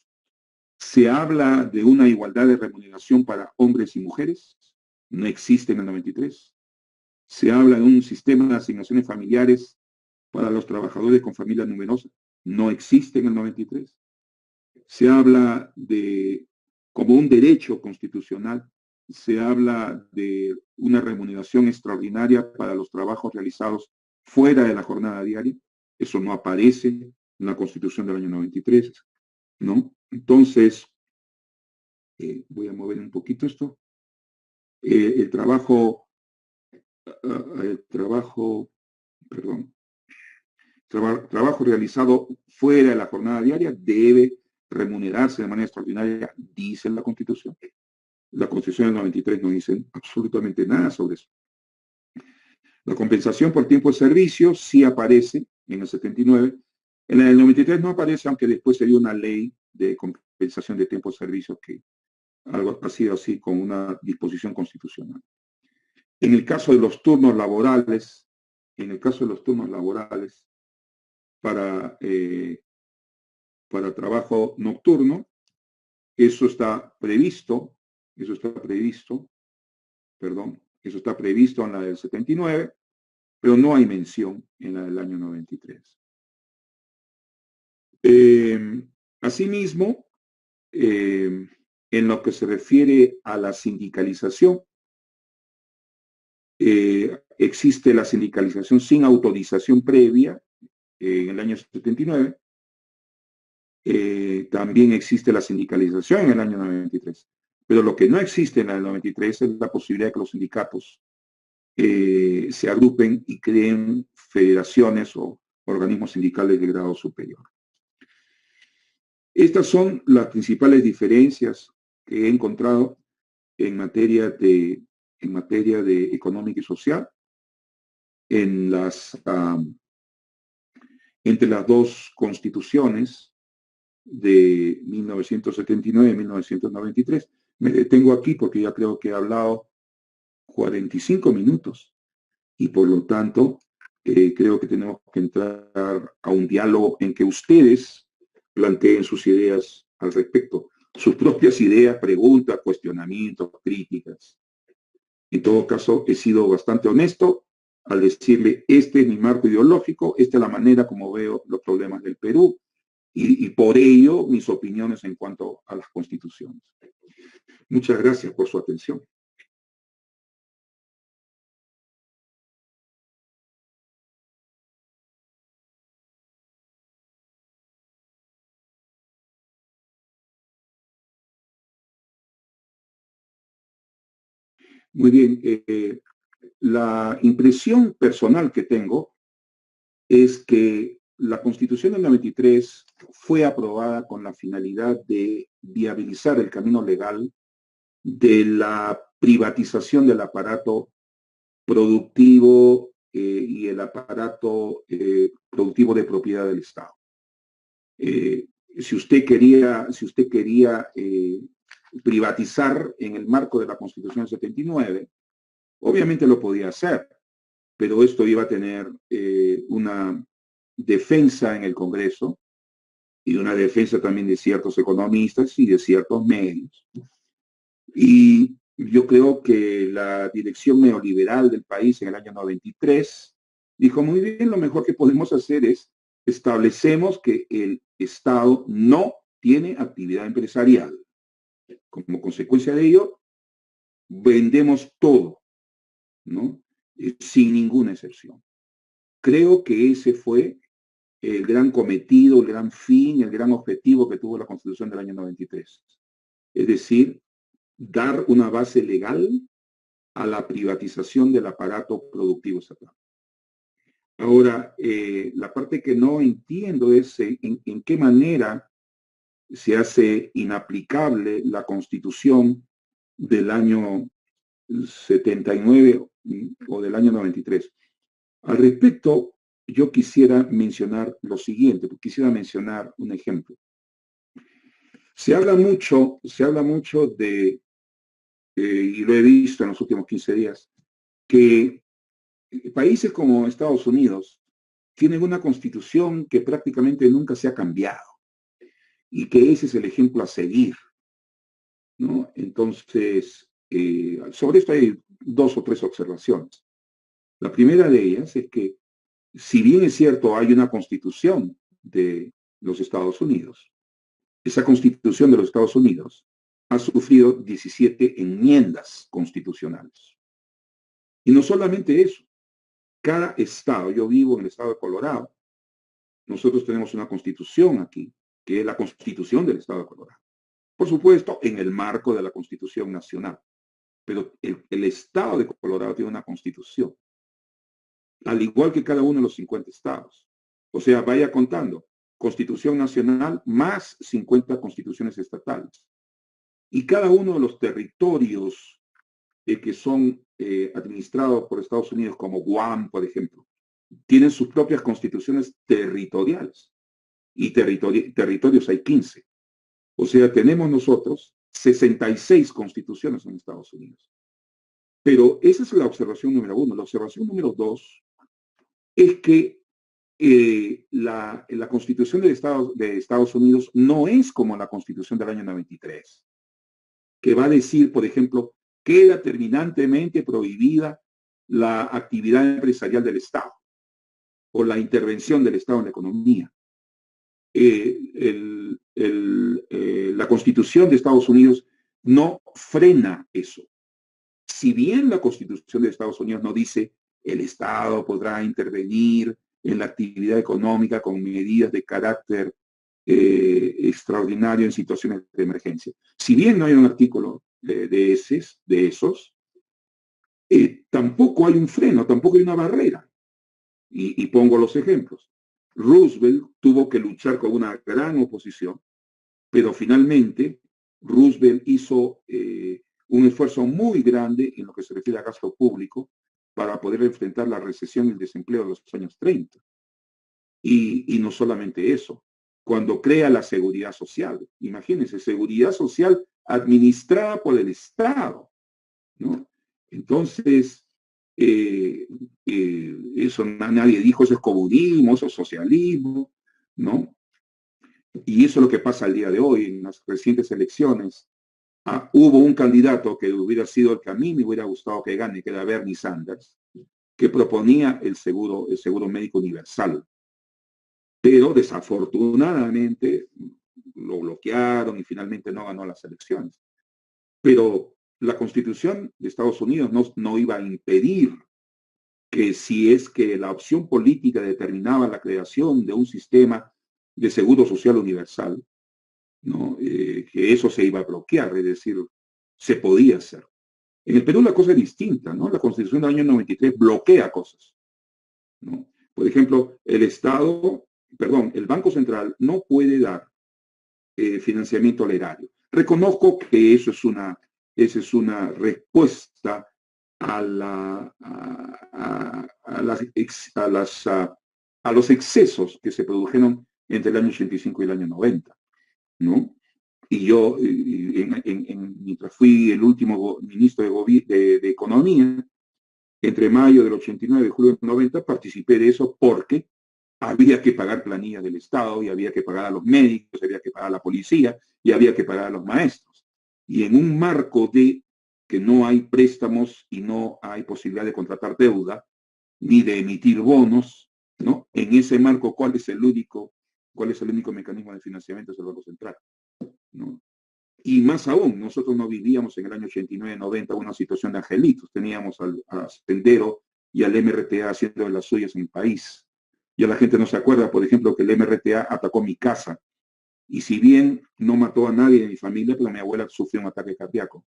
Se habla de una igualdad de remuneración para hombres y mujeres, no existe en el 93. Se habla de un sistema de asignaciones familiares para los trabajadores con familias numerosas, no existe en el 93. Se habla de, como un derecho constitucional, se habla de una remuneración extraordinaria para los trabajos realizados fuera de la jornada diaria. Eso no aparece en la Constitución del año 93, ¿no? Entonces, voy a mover un poquito esto. El trabajo, perdón, trabajo realizado fuera de la jornada diaria debe remunerarse de manera extraordinaria, dice la Constitución. La Constitución del 93 no dice absolutamente nada sobre eso. La compensación por tiempo de servicio sí aparece en el 79. En el 93 no aparece, aunque después se dio una ley de compensación de tiempo de servicio que algo ha sido así con una disposición constitucional. En el caso de los turnos laborales, para trabajo nocturno, eso está previsto en la del 79, pero no hay mención en la del año 93. Asimismo, en lo que se refiere a la sindicalización, existe la sindicalización sin autorización previa en el año 79. También existe la sindicalización en el año 93. Pero lo que no existe en el 93 es la posibilidad de que los sindicatos se agrupen y creen federaciones o organismos sindicales de grado superior. Estas son las principales diferencias que he encontrado en materia de económica y social entre las dos constituciones de 1979 y 1993. Me detengo aquí porque ya creo que he hablado 45 minutos y por lo tanto creo que tenemos que entrar a un diálogo en que ustedes planteen sus ideas al respecto, sus propias ideas, preguntas, cuestionamientos, críticas. En todo caso, he sido bastante honesto al decirle, este es mi marco ideológico, esta es la manera como veo los problemas del Perú y por ello mis opiniones en cuanto a las constituciones. Muchas gracias por su atención. Muy bien, la impresión personal que tengo es que la Constitución del 93 fue aprobada con la finalidad de viabilizar el camino legal de la privatización del aparato productivo y el aparato productivo de propiedad del Estado. Si usted quería privatizar en el marco de la Constitución del 79, obviamente lo podía hacer, pero esto iba a tener una defensa en el Congreso y una defensa también de ciertos economistas y de ciertos medios. Y yo creo que la dirección neoliberal del país en el año 93 dijo, muy bien, lo mejor que podemos hacer es establecemos que el Estado no tiene actividad empresarial. Como consecuencia de ello, vendemos todo, ¿no? Sin ninguna excepción. Creo que ese fue el gran cometido, el gran fin, el gran objetivo que tuvo la Constitución del año 93. Es decir, dar una base legal a la privatización del aparato productivo estatal. Ahora, la parte que no entiendo es en qué manera se hace inaplicable la Constitución del año 79 o del año 93. Al respecto, yo quisiera mencionar lo siguiente, quisiera mencionar un ejemplo. Se habla mucho de, y lo he visto en los últimos 15 días, que países como Estados Unidos tienen una constitución que prácticamente nunca se ha cambiado y que ese es el ejemplo a seguir, ¿no? Entonces, sobre esto hay 2 o 3 observaciones. La primera de ellas es que, si bien es cierto, hay una constitución de los Estados Unidos, esa constitución de los Estados Unidos ha sufrido 17 enmiendas constitucionales. Y no solamente eso, cada estado, yo vivo en el estado de Colorado, nosotros tenemos una constitución aquí, que es la constitución del estado de Colorado. Por supuesto, en el marco de la Constitución Nacional. Pero el estado de Colorado tiene una constitución, al igual que cada uno de los 50 estados. O sea, vaya contando, Constitución Nacional más 50 constituciones estatales. Y cada uno de los territorios que son administrados por Estados Unidos, como Guam, por ejemplo, tienen sus propias constituciones territoriales. Y territorios hay 15. O sea, tenemos nosotros 66 constituciones en Estados Unidos. Pero esa es la observación número 1. La observación número 2 es que la Constitución de Estados Unidos no es como la Constitución del año 93, que va a decir, por ejemplo, queda terminantemente prohibida la actividad empresarial del Estado o la intervención del Estado en la economía. La Constitución de Estados Unidos no frena eso. Si bien la Constitución de Estados Unidos no dice el Estado podrá intervenir en la actividad económica con medidas de carácter extraordinario en situaciones de emergencia. Si bien no hay un artículo de esos, tampoco hay un freno, tampoco hay una barrera. Y pongo los ejemplos. Roosevelt tuvo que luchar con una gran oposición, pero finalmente Roosevelt hizo un esfuerzo muy grande en lo que se refiere a gasto público para poder enfrentar la recesión y el desempleo de los años 30. Y no solamente eso, cuando crea la seguridad social, imagínense, seguridad social administrada por el Estado, ¿no? Entonces, eso nadie dijo, eso es comunismo, eso es socialismo, ¿no? Y eso es lo que pasa al día de hoy. En las recientes elecciones hubo un candidato que hubiera sido el que a mí me hubiera gustado que gane, que era Bernie Sanders, que proponía el seguro médico universal. Pero desafortunadamente lo bloquearon y finalmente no ganó las elecciones. Pero la Constitución de Estados Unidos no iba a impedir que, si es que la opción política determinaba la creación de un sistema de seguro social universal, ¿no? Que eso se iba a bloquear, es decir, se podía hacer. En el Perú la cosa es distinta, ¿no? La Constitución del año 93 bloquea cosas, ¿no? Por ejemplo, el Banco Central no puede dar financiamiento al erario. Reconozco que esa es una respuesta a los excesos que se produjeron entre el año 85 y el año 90, ¿no? Y yo, mientras fui el último ministro de Economía, entre mayo del 89 y julio del 90, participé de eso porque había que pagar planillas del Estado y había que pagar a los médicos, había que pagar a la policía y había que pagar a los maestros. Y en un marco de que no hay préstamos y no hay posibilidad de contratar deuda, ni de emitir bonos, ¿no? En ese marco, ¿cuál es el único mecanismo de financiamiento? Es el Banco Central, ¿no? Y más aún, nosotros no vivíamos en el año 89-90 una situación de angelitos. Teníamos a Sendero y al MRTA haciendo de las suyas en el país. Ya la gente no se acuerda, por ejemplo, que el MRTA atacó mi casa. Y si bien no mató a nadie de mi familia, pero mi abuela sufrió un ataque cardíaco.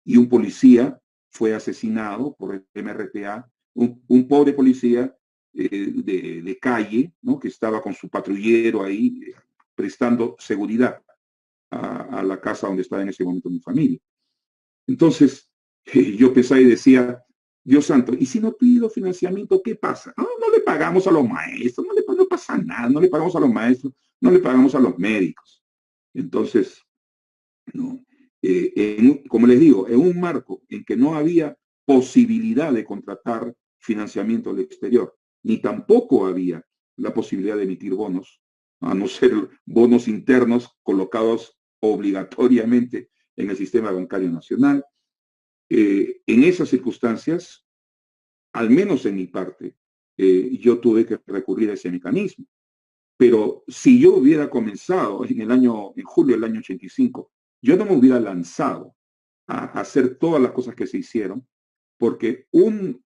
Y un policía fue asesinado por el MRTA, un pobre policía de calle, ¿no? Que estaba con su patrullero ahí prestando seguridad a la casa donde estaba en ese momento mi familia. Entonces, Yo pensaba y decía, Dios santo, ¿y si no pido financiamiento, qué pasa? No, no le pagamos a los maestros, no pasa nada, no le pagamos a los maestros, no le pagamos a los médicos. Entonces, no. Como les digo, en un marco en que no había posibilidad de contratar financiamiento al exterior, ni tampoco había la posibilidad de emitir bonos, a no ser bonos internos colocados obligatoriamente en el sistema bancario nacional. En esas circunstancias, al menos en mi parte, yo tuve que recurrir a ese mecanismo. Pero si yo hubiera comenzado en julio del año 85, yo no me hubiera lanzado a hacer todas las cosas que se hicieron, porque un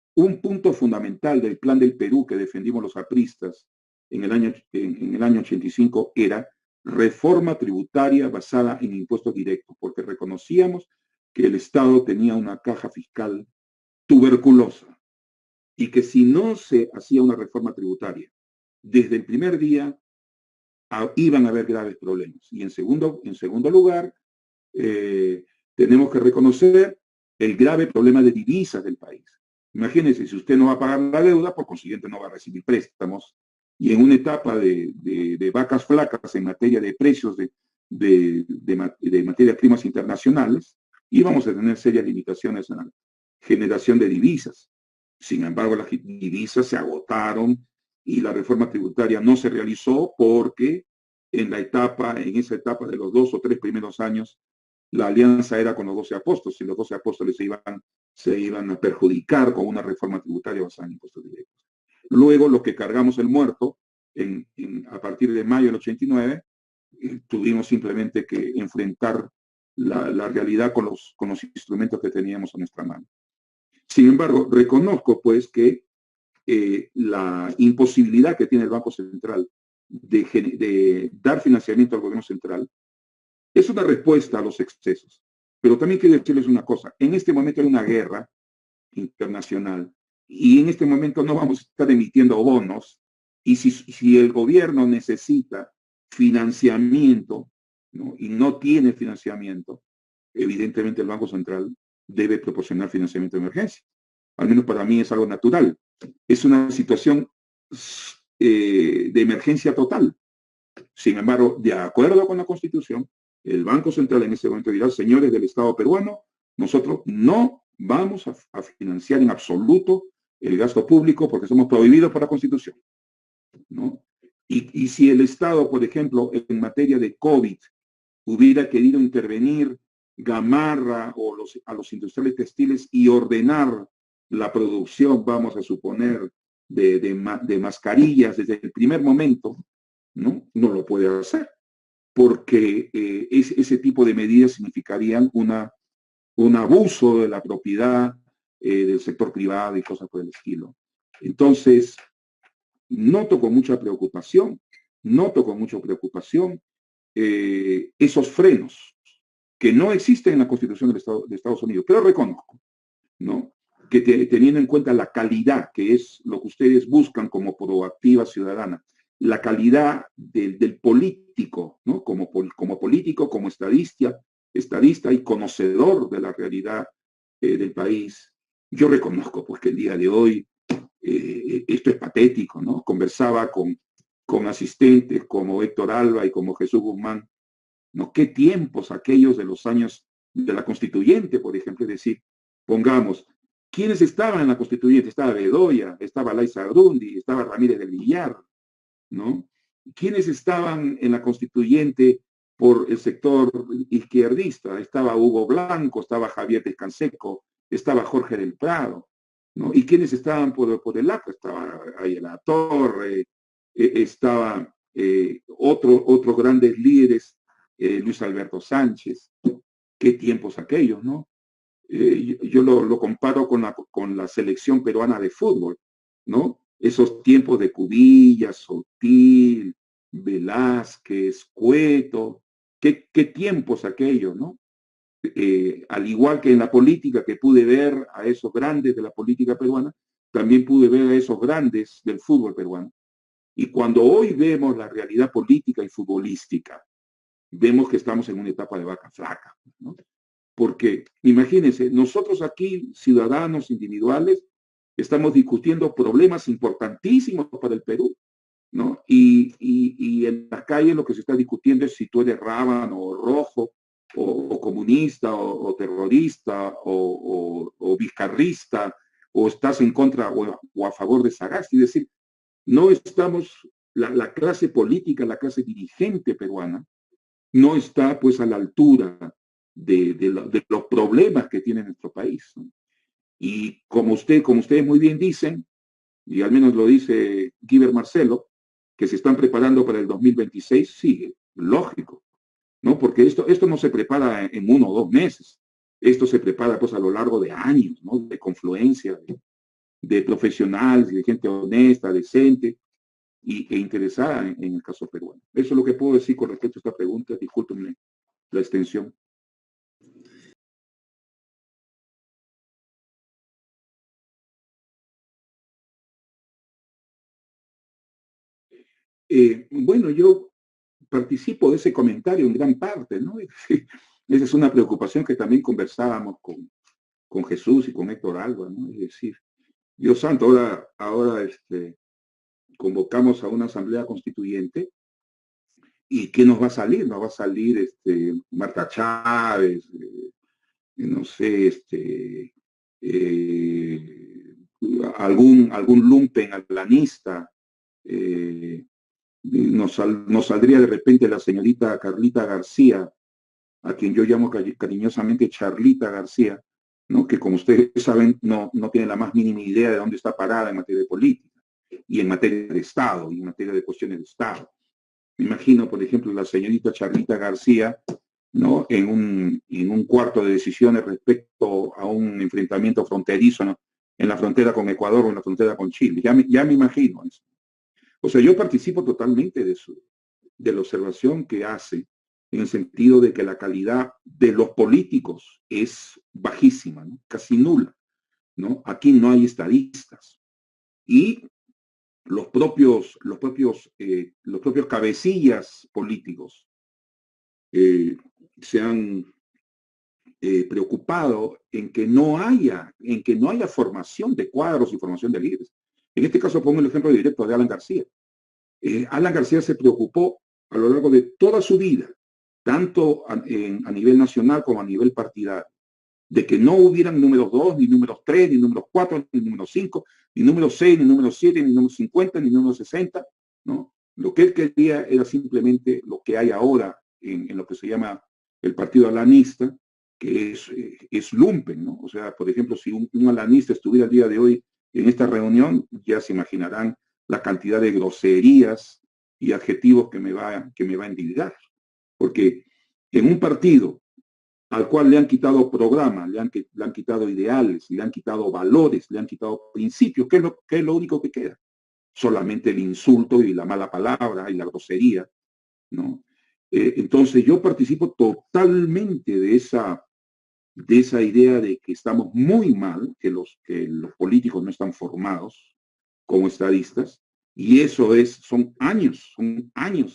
punto fundamental del plan del Perú que defendimos los apristas en el año 85 era reforma tributaria basada en impuestos directos, porque reconocíamos que el Estado tenía una caja fiscal tuberculosa y que si no se hacía una reforma tributaria desde el primer día iban a haber graves problemas. Y en segundo lugar, tenemos que reconocer el grave problema de divisas del país. Imagínense, si usted no va a pagar la deuda, por consiguiente no va a recibir préstamos. Y en una etapa de vacas flacas en materia de precios de materias primas internacionales, íbamos a tener serias limitaciones en la generación de divisas. Sin embargo, las divisas se agotaron y la reforma tributaria no se realizó porque en esa etapa de los 2 o 3 primeros años, la alianza era con los 12 apóstoles y los 12 apóstoles se iban a perjudicar con una reforma tributaria basada en impuestos directos. Luego, los que cargamos el muerto, a partir de mayo del 89, tuvimos simplemente que enfrentar la realidad con los instrumentos que teníamos a nuestra mano. Sin embargo, reconozco pues que la imposibilidad que tiene el Banco Central de dar financiamiento al gobierno central es una respuesta a los excesos. Pero también quiero decirles una cosa, en este momento hay una guerra internacional y en este momento no vamos a estar emitiendo bonos y si el gobierno necesita financiamiento, ¿no? Y no tiene financiamiento, evidentemente el Banco Central debe proporcionar financiamiento de emergencia. Al menos para mí es algo natural. Es una situación de emergencia total. Sin embargo, de acuerdo con la Constitución, el Banco Central en ese momento dirá, señores del Estado peruano, nosotros no vamos a financiar en absoluto el gasto público porque somos prohibidos por la Constitución, ¿no? Y si el Estado, por ejemplo, en materia de COVID, hubiera querido intervenir Gamarra o a los industriales textiles y ordenar la producción, vamos a suponer, de mascarillas desde el primer momento, ¿no? No lo puede hacer, porque ese tipo de medidas significarían un abuso de la propiedad del sector privado y cosas por el estilo. Entonces, noto con mucha preocupación esos frenos que no existen en la Constitución de Estados Unidos, pero reconozco, ¿no? Que teniendo en cuenta la calidad, que es lo que ustedes buscan como proactiva ciudadana, la calidad del político, ¿no? Como político, como estadista y conocedor de la realidad del país, yo reconozco pues que el día de hoy esto es patético, ¿no? Conversaba con asistentes como Héctor Alba y como Jesús Guzmán, ¿no? ¿Qué tiempos aquellos de los años de la Constituyente, por ejemplo? Es decir, pongamos, ¿quiénes estaban en la Constituyente? Estaba Bedoya, estaba Laiza Grundi, estaba Ramírez del Villar, ¿no? ¿Quiénes estaban en la Constituyente por el sector izquierdista? Estaba Hugo Blanco, estaba Javier Descanseco, estaba Jorge del Prado, ¿no? ¿Y quiénes estaban por el APRA? Estaba ahí la Torre, estaba otros grandes líderes, Luis Alberto Sánchez. ¿Qué tiempos aquellos, no? Yo lo comparo con la selección peruana de fútbol, ¿no? Esos tiempos de Cubillas, Sotil, Velázquez, Cueto, ¿qué tiempos aquellos, ¿no? Al igual que en la política, que pude ver a esos grandes de la política peruana, también pude ver a esos grandes del fútbol peruano. Y cuando hoy vemos la realidad política y futbolística, vemos que estamos en una etapa de vaca flaca, ¿no? Porque imagínense, nosotros aquí, ciudadanos individuales, estamos discutiendo problemas importantísimos para el Perú, ¿no? Y en la calle lo que se está discutiendo es si tú eres rábano o rojo, o comunista, o terrorista, o vizcarrista, o estás en contra o a favor de Sagasti. Es decir, no estamos, la clase política, la clase dirigente peruana, no está pues a la altura de los problemas que tiene nuestro país, ¿no? Y como ustedes muy bien dicen, y al menos lo dice Guiber Marcelo, que se están preparando para el 2026, sí, lógico, ¿no? Porque esto no se prepara en 1 o 2 meses, esto se prepara pues a lo largo de años, ¿no? De confluencia, de profesionales, de gente honesta, decente e interesada en el caso peruano. Eso es lo que puedo decir con respecto a esta pregunta, discúlpenme la extensión. Bueno, yo participo de ese comentario en gran parte, ¿no? Esa es una preocupación que también conversábamos con Jesús y con Héctor Alba, ¿no? Es decir, Dios santo, ahora convocamos a una asamblea constituyente y ¿qué nos va a salir? Nos va a salir Marta Chávez, no sé, eh, algún lumpen alanista, nos saldría de repente la señorita Carlita García, a quien yo llamo cariñosamente Charlita García, ¿no? Que como ustedes saben no tiene la más mínima idea de dónde está parada en materia de política y en materia de Estado y en materia de cuestiones de Estado. Me imagino, por ejemplo, la señorita Charlita García, ¿no? En un cuarto de decisiones respecto a un enfrentamiento fronterizo, ¿no? En la frontera con Ecuador o en la frontera con Chile. Ya me imagino eso. O sea, yo participo totalmente de la observación que hace en el sentido de que la calidad de los políticos es bajísima, ¿no? Casi nula, ¿no? Aquí no hay estadistas. Y los propios cabecillas políticos se han preocupado en que no haya formación de cuadros y formación de líderes. En este caso pongo el ejemplo directo de Alan García. Alan García se preocupó a lo largo de toda su vida, tanto a nivel nacional como a nivel partidario, de que no hubieran números 2, ni números 3, ni números 4, ni números 5, ni números 6, ni números 7, ni números 50, ni números 60, ¿no? Lo que él quería era simplemente lo que hay ahora en lo que se llama el partido alanista, que es lumpen, ¿no? O sea, por ejemplo, si un alanista estuviera el día de hoy en esta reunión, ya se imaginarán la cantidad de groserías y adjetivos que me va a endilgar. Porque en un partido al cual le han quitado programas, le han quitado ideales, le han quitado valores, le han quitado principios, ¿qué es lo único que queda? Solamente el insulto y la mala palabra y la grosería, ¿no? Entonces yo participo totalmente de esa idea de que estamos muy mal, que los políticos no están formados como estadistas, y eso son años,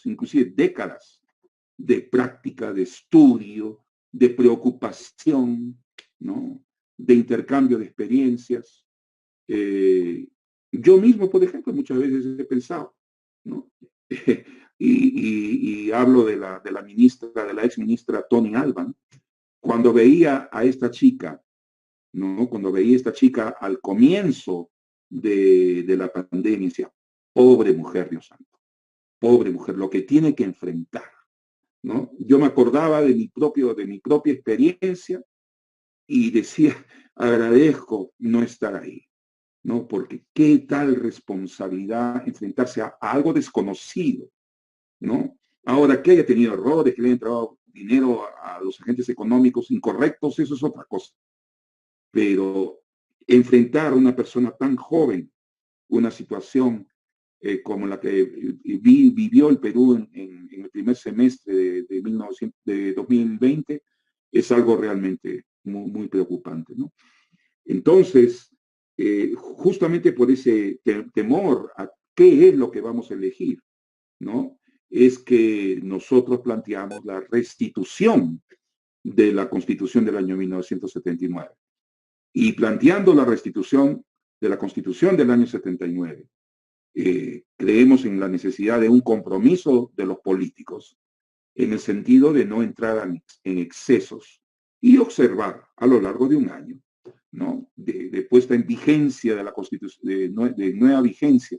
inclusive décadas de práctica, de estudio, de preocupación, ¿no? De intercambio de experiencias. Yo mismo, por ejemplo, muchas veces he pensado, ¿no? y hablo de la ministra, de la ex ministra Tony Alban, cuando veía a esta chica, ¿no? Cuando veía a esta chica al comienzo de la pandemia, decía, pobre mujer, Dios santo, pobre mujer, lo que tiene que enfrentar, ¿no? Yo me acordaba de mi propia experiencia y decía, agradezco no estar ahí, ¿no? Porque qué tal responsabilidad enfrentarse a algo desconocido, ¿no? Ahora, que haya tenido errores, que le haya entrado dinero a los agentes económicos incorrectos, eso es otra cosa. Pero enfrentar a una persona tan joven una situación como la que vivió el Perú en el primer semestre de 2020 es algo realmente muy preocupante, ¿no? Entonces, justamente por ese temor a qué es lo que vamos a elegir, ¿no? Es que nosotros planteamos la restitución de la Constitución del año 1979. Y planteando la restitución de la Constitución del año 79, creemos en la necesidad de un compromiso de los políticos en el sentido de no entrar en excesos y observar a lo largo de un año, ¿no? De puesta en vigencia de la Constitución, de nueva vigencia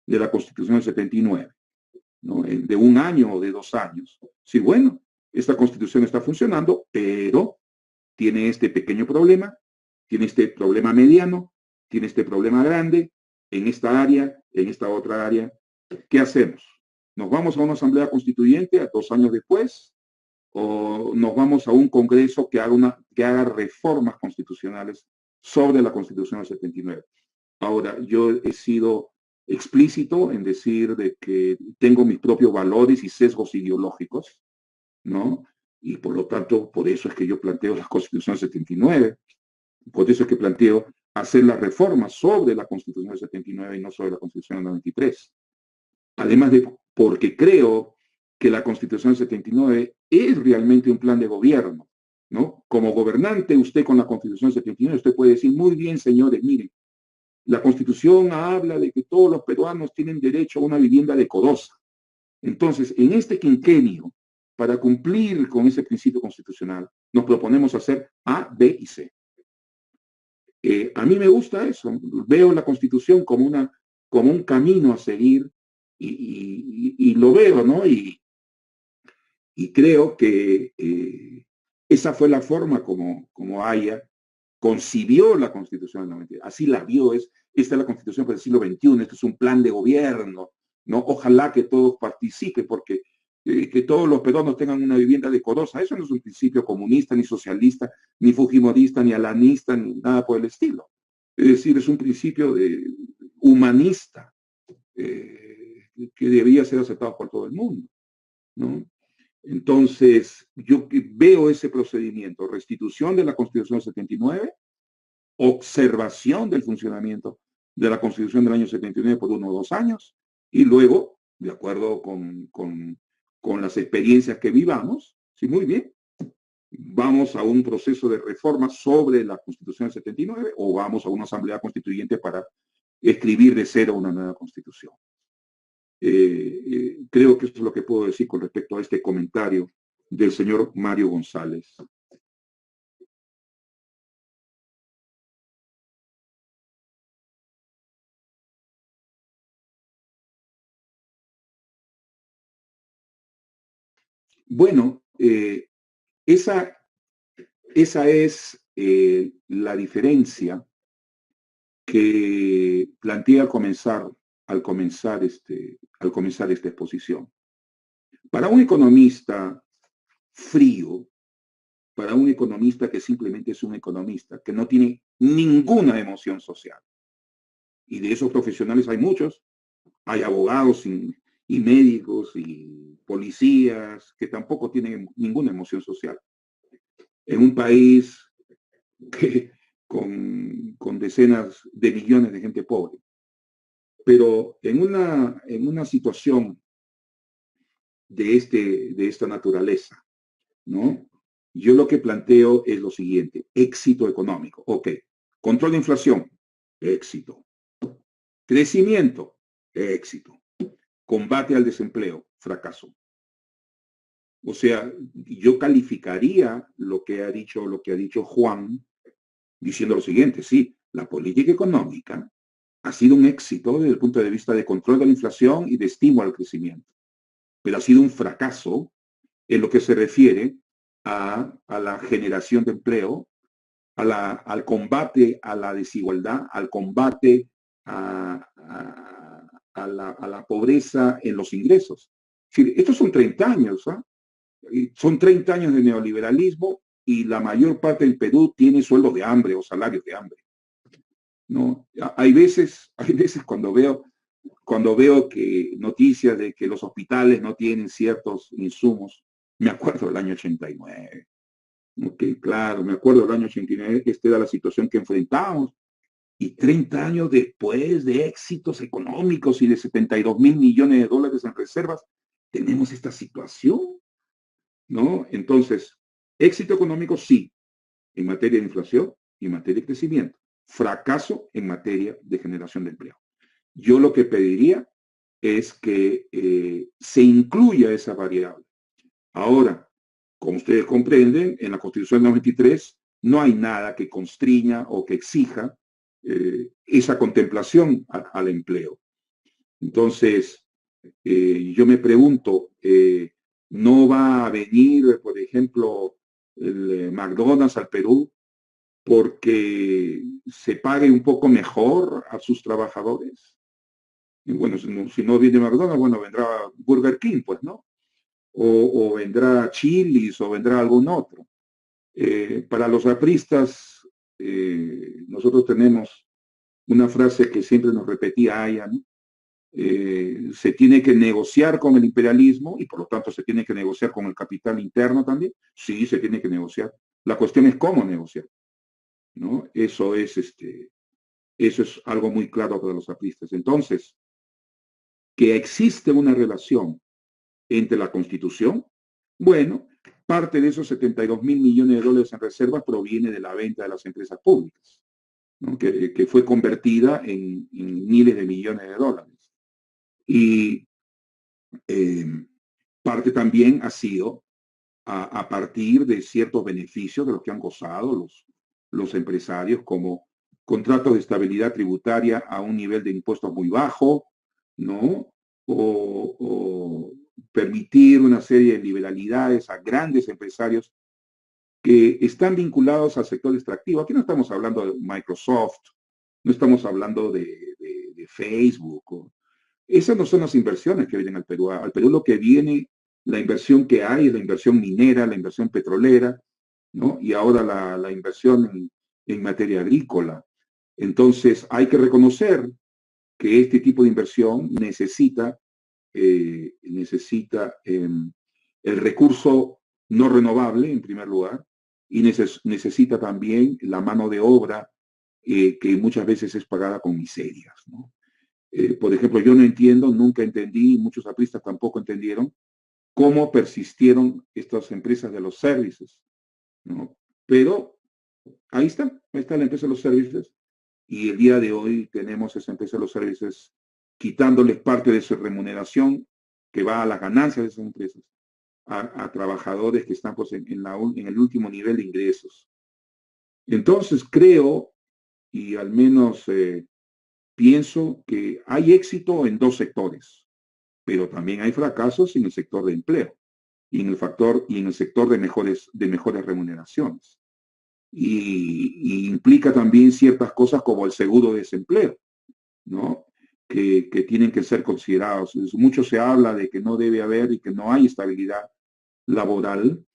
de la Constitución del 79, ¿no? De un año o de 2 años. Sí, bueno, esta Constitución está funcionando, pero tiene este pequeño problema, tiene este problema mediano, tiene este problema grande, en esta área, en esta otra área. ¿Qué hacemos? ¿Nos vamos a una asamblea constituyente a 2 años después? ¿O nos vamos a un congreso que haga reformas constitucionales sobre la Constitución del 79? Ahora, yo he sido explícito en decir de que tengo mis propios valores y sesgos ideológicos, ¿no? Y por lo tanto, por eso es que yo planteo la Constitución del 79, por eso es que planteo hacer las reformas sobre la Constitución del 79 y no sobre la Constitución del 93. Además de porque creo que la Constitución del 79 es realmente un plan de gobierno, ¿no? Como gobernante, usted con la Constitución del 79, usted puede decir, muy bien, señores, miren, la Constitución habla de que todos los peruanos tienen derecho a una vivienda decorosa. Entonces, en este quinquenio, para cumplir con ese principio constitucional, nos proponemos hacer A, B y C. A mí me gusta eso. Veo la Constitución como un camino a seguir y lo veo, ¿no? Y creo que esa fue la forma como Haya concibió la Constitución del 90. Así la vio. Esta es la Constitución para el siglo XXI. Esto es un plan de gobierno, ¿no? Ojalá que todos participen, porque que todos los peruanos tengan una vivienda decorosa. Eso no es un principio comunista, ni socialista, ni fujimorista, ni alanista, ni nada por el estilo. Es decir, es un principio humanista que debía ser aceptado por todo el mundo, ¿no? Entonces, yo veo ese procedimiento, restitución de la Constitución del 79, observación del funcionamiento de la Constitución del año 79 por 1 o 2 años, y luego, de acuerdo con las experiencias que vivamos, sí, muy bien, vamos a un proceso de reforma sobre la Constitución del 79 o vamos a una asamblea constituyente para escribir de cero una nueva Constitución. Creo que esto es lo que puedo decir con respecto a este comentario del señor Mario González. Bueno, esa es la diferencia que planteé al comenzar esta exposición. Para un economista frío, para un economista que simplemente es un economista, que no tiene ninguna emoción social, y de esos profesionales hay muchos, hay abogados y médicos y policías que tampoco tienen ninguna emoción social. En un país con decenas de millones de gente pobre. Pero en una situación de esta naturaleza, ¿no? Yo lo que planteo es lo siguiente: éxito económico. Ok. Control de inflación, éxito. Crecimiento, éxito. Combate al desempleo, fracaso. O sea, yo calificaría lo que ha dicho Juan, diciendo lo siguiente: sí, la política económica ha sido un éxito desde el punto de vista de control de la inflación y de estímulo al crecimiento, pero ha sido un fracaso en lo que se refiere a la generación de empleo, al combate a la desigualdad, al combate a la pobreza en los ingresos. Es decir, estos son 30 años, ¿eh? Son 30 años de neoliberalismo y la mayor parte del Perú tiene sueldos de hambre o salarios de hambre, ¿no? Hay veces cuando veo que noticias de que los hospitales no tienen ciertos insumos, me acuerdo del año 89. Okay, claro, me acuerdo del año 89, que esta era la situación que enfrentábamos. Y 30 años después de éxitos económicos y de 72.000 millones de dólares en reservas, tenemos esta situación, ¿no? Entonces, Éxito económico, sí, en materia de inflación y en materia de crecimiento. Fracaso en materia de generación de empleo. Yo lo que pediría es que se incluya esa variable. Ahora, como ustedes comprenden, en la Constitución del 93 no hay nada que constriña o que exija esa contemplación al empleo. Entonces, yo me pregunto, ¿no va a venir, por ejemplo, el McDonald's al Perú porque se pague un poco mejor a sus trabajadores? Y bueno, si no viene McDonald's, bueno, vendrá Burger King, pues, ¿no? O vendrá Chili's o vendrá algún otro. Para los apristas, nosotros tenemos una frase que siempre nos repetía Aya, ¿no? Se tiene que negociar con el imperialismo y por lo tanto se tiene que negociar con el capital interno también. Sí, se tiene que negociar. La cuestión es cómo negociar, ¿no? Eso es algo muy claro para los apristas. Entonces, que existe una relación entre la Constitución, bueno, parte de esos 72.000 millones de dólares en reservas proviene de la venta de las empresas públicas, ¿no? que fue convertida en miles de millones de dólares. Y eh, parte también ha sido a partir de ciertos beneficios de los que han gozado los empresarios, como contratos de estabilidad tributaria a un nivel de impuestos muy bajo, ¿no? O permitir una serie de liberalidades a grandes empresarios que están vinculados al sector extractivo. Aquí no estamos hablando de Microsoft, no estamos hablando de Facebook. Esas no son las inversiones que vienen al Perú. Al Perú lo que viene, la inversión que hay es la inversión minera, la inversión petrolera, ¿no? Y ahora la inversión en materia agrícola. Entonces hay que reconocer que este tipo de inversión necesita el recurso no renovable, en primer lugar, y necesita también la mano de obra que muchas veces es pagada con miserias, ¿no? Por ejemplo, yo no entiendo, nunca entendí, muchos apristas tampoco entendieron cómo persistieron estas empresas de los servicios, ¿no? Pero ahí está la empresa de los servicios, y el día de hoy tenemos esa empresa de los servicios quitándoles parte de su remuneración que va a las ganancias de esas empresas, a trabajadores que están pues, en el último nivel de ingresos. Entonces creo, y al menos pienso que hay éxito en dos sectores, pero también hay fracasos en el sector de empleo y en el sector de mejores remuneraciones. Y implica también ciertas cosas como el seguro de desempleo, ¿no? Que tienen que ser considerados. Mucho se habla de que no debe haber y que no hay estabilidad laboral.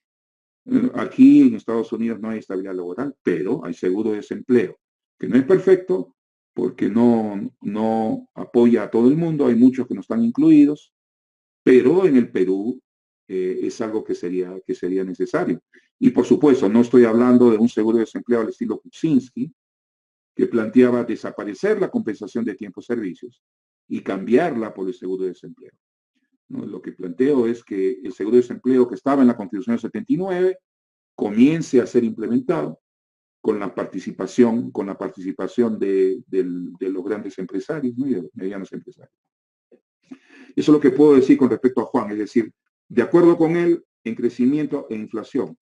Aquí en Estados Unidos no hay estabilidad laboral, pero hay seguro de desempleo, que no es perfecto porque no apoya a todo el mundo, hay muchos que no están incluidos, pero en el Perú es algo que sería necesario. Y por supuesto, no estoy hablando de un seguro de desempleo al estilo Kuczynski, que planteaba desaparecer la compensación de tiempos servicios y cambiarla por el seguro de desempleo, ¿no? Lo que planteo es que el seguro de desempleo que estaba en la Constitución del 79 comience a ser implementado con la participación de los grandes empresarios, ¿no? Y de los medianos empresarios. Eso es lo que puedo decir con respecto a Juan, es decir, de acuerdo con él en crecimiento e inflación,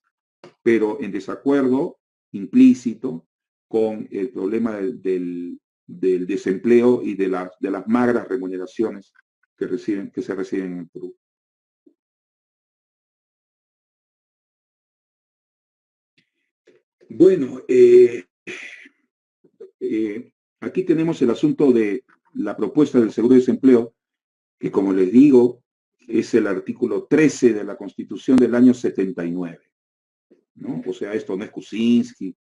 pero en desacuerdo implícito con el problema del desempleo y de las magras remuneraciones que se reciben en el Perú. Bueno, aquí tenemos el asunto de la propuesta del seguro de desempleo, que como les digo, es el artículo 13 de la Constitución del año 79, ¿no? O sea, esto no es Kuczynski,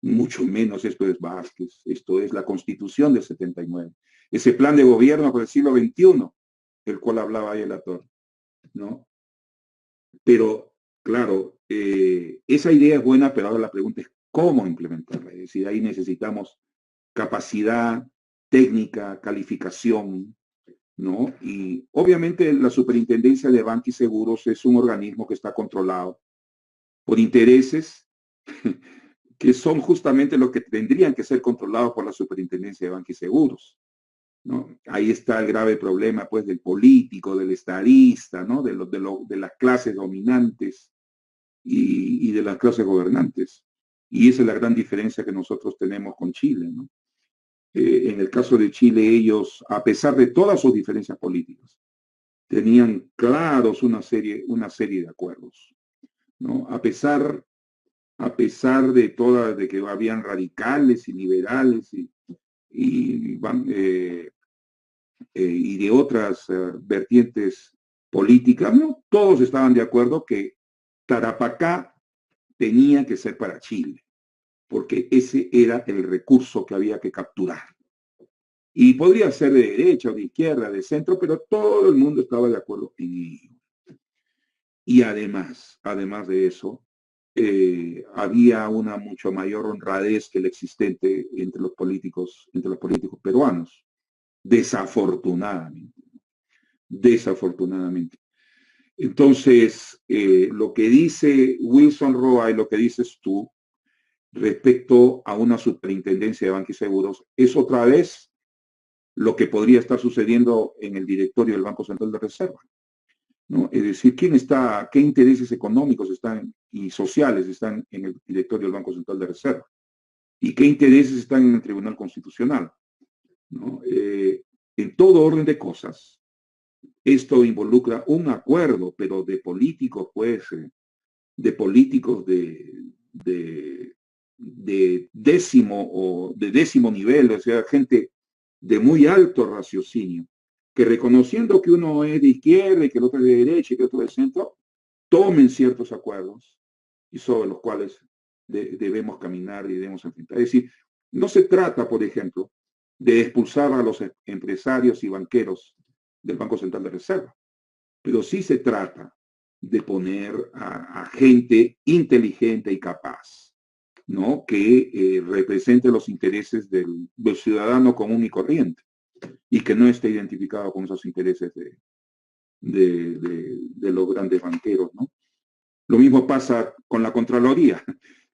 mucho menos esto es Vázquez, esto es la Constitución del 79. Ese plan de gobierno para el siglo XXI, del cual hablaba ahí el autor, ¿no? Pero, claro, esa idea es buena, pero ahora la pregunta es cómo implementarla. Es decir, ahí necesitamos capacidad técnica, calificación, ¿no? Y obviamente la Superintendencia de Banca y Seguros es un organismo que está controlado por intereses que son justamente los que tendrían que ser controlados por la Superintendencia de Banca y Seguros, ¿no? Ahí está el grave problema, pues, del político, del estadista, ¿no? De las clases dominantes y de las clases gobernantes. Y esa es la gran diferencia que nosotros tenemos con Chile, ¿no? En el caso de Chile, ellos, a pesar de todas sus diferencias políticas, tenían claros una serie de acuerdos, ¿no? De que habían radicales y liberales y de otras vertientes políticas, ¿no? Todos estaban de acuerdo que Tarapacá tenía que ser para Chile, porque ese era el recurso que había que capturar. Y podría ser de derecha o de izquierda, de centro, pero todo el mundo estaba de acuerdo en ello. Y además de eso, había una mucho mayor honradez que la existente entre los políticos peruanos, desafortunadamente. Desafortunadamente. Entonces, lo que dice Wilson Roa y lo que dices tú respecto a una superintendencia de Banca y Seguros es otra vez lo que podría estar sucediendo en el directorio del Banco Central de Reserva, ¿no? Es decir, qué intereses económicos están y sociales están en el directorio del Banco Central de Reserva y qué intereses están en el Tribunal Constitucional, ¿no? En todo orden de cosas, esto involucra un acuerdo, pero de políticos, pues, de políticos de décimo nivel, o sea, gente de muy alto raciocinio, que reconociendo que uno es de izquierda y que el otro es de derecha y que el otro es de centro, tomen ciertos acuerdos y sobre los cuales debemos caminar y debemos enfrentar. Es decir, no se trata, por ejemplo, de expulsar a los empresarios y banqueros del Banco Central de Reserva, pero sí se trata de poner a gente inteligente y capaz, ¿no? Que represente los intereses del ciudadano común y corriente y que no esté identificado con esos intereses de los grandes banqueros, ¿no? Lo mismo pasa con la Contraloría.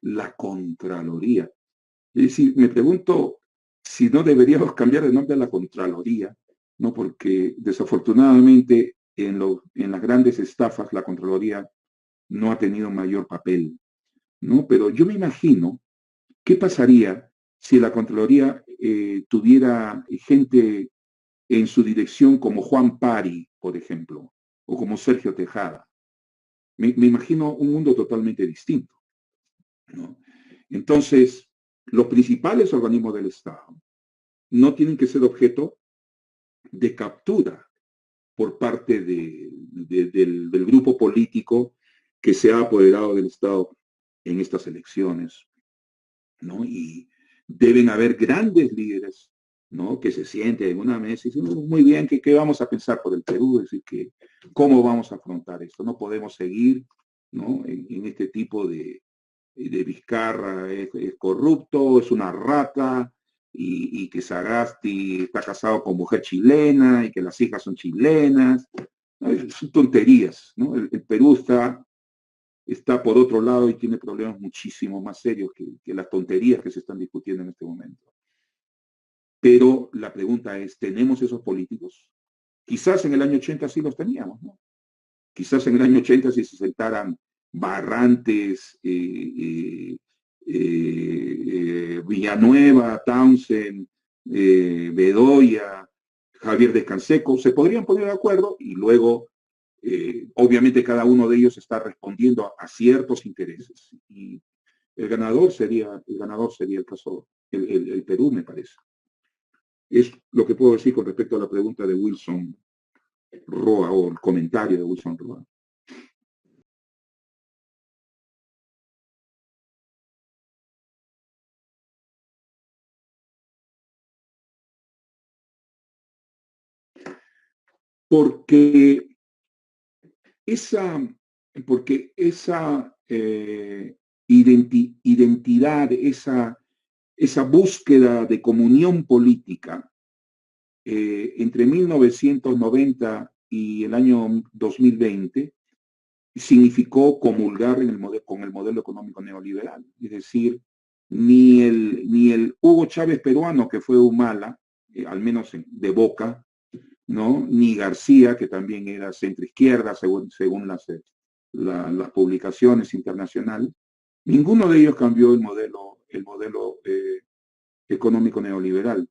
La Contraloría. Es decir, me pregunto si no deberíamos cambiar de nombre a la Contraloría, ¿no? Porque desafortunadamente en las grandes estafas la Contraloría no ha tenido mayor papel, ¿no? Pero yo me imagino qué pasaría si la Contraloría tuviera gente en su dirección como Juan Pari, por ejemplo, o como Sergio Tejada. Me imagino un mundo totalmente distinto, ¿no? Entonces, los principales organismos del Estado no tienen que ser objeto de captura por parte del grupo político que se ha apoderado del Estado en estas elecciones, ¿no? Y deben haber grandes líderes, ¿no? Que se sienten en una mesa y dicen, muy bien, ¿qué vamos a pensar por el Perú? Es decir, ¿cómo vamos a afrontar esto? No podemos seguir, ¿no? En este tipo de Vizcarra es corrupto, es una rata, y que Sagasti está casado con mujer chilena y que las hijas son chilenas. ¿No? Son tonterías, ¿no? El Perú está por otro lado y tiene problemas muchísimo más serios que las tonterías que se están discutiendo en este momento. Pero la pregunta es, ¿tenemos esos políticos? Quizás en el año 80 sí los teníamos, ¿no? Quizás en el año 80 si se sentaran Barrantes, Villanueva, Townsend, Bedoya, Javier Descanseco, se podrían poner de acuerdo y luego, obviamente, cada uno de ellos está respondiendo a ciertos intereses. Y el ganador sería el caso, el Perú, me parece. Es lo que puedo decir con respecto a la pregunta de Wilson Roa o el comentario de Wilson Roa. Porque esa identidad, esa búsqueda de comunión política entre 1990 y el año 2020 significó comulgar en con el modelo económico neoliberal. Es decir, ni el Hugo Chávez peruano, que fue Humala, al menos de boca, ¿no? Ni García, que también era centroizquierda, según las publicaciones internacionales, ninguno de ellos cambió el modelo económico neoliberal.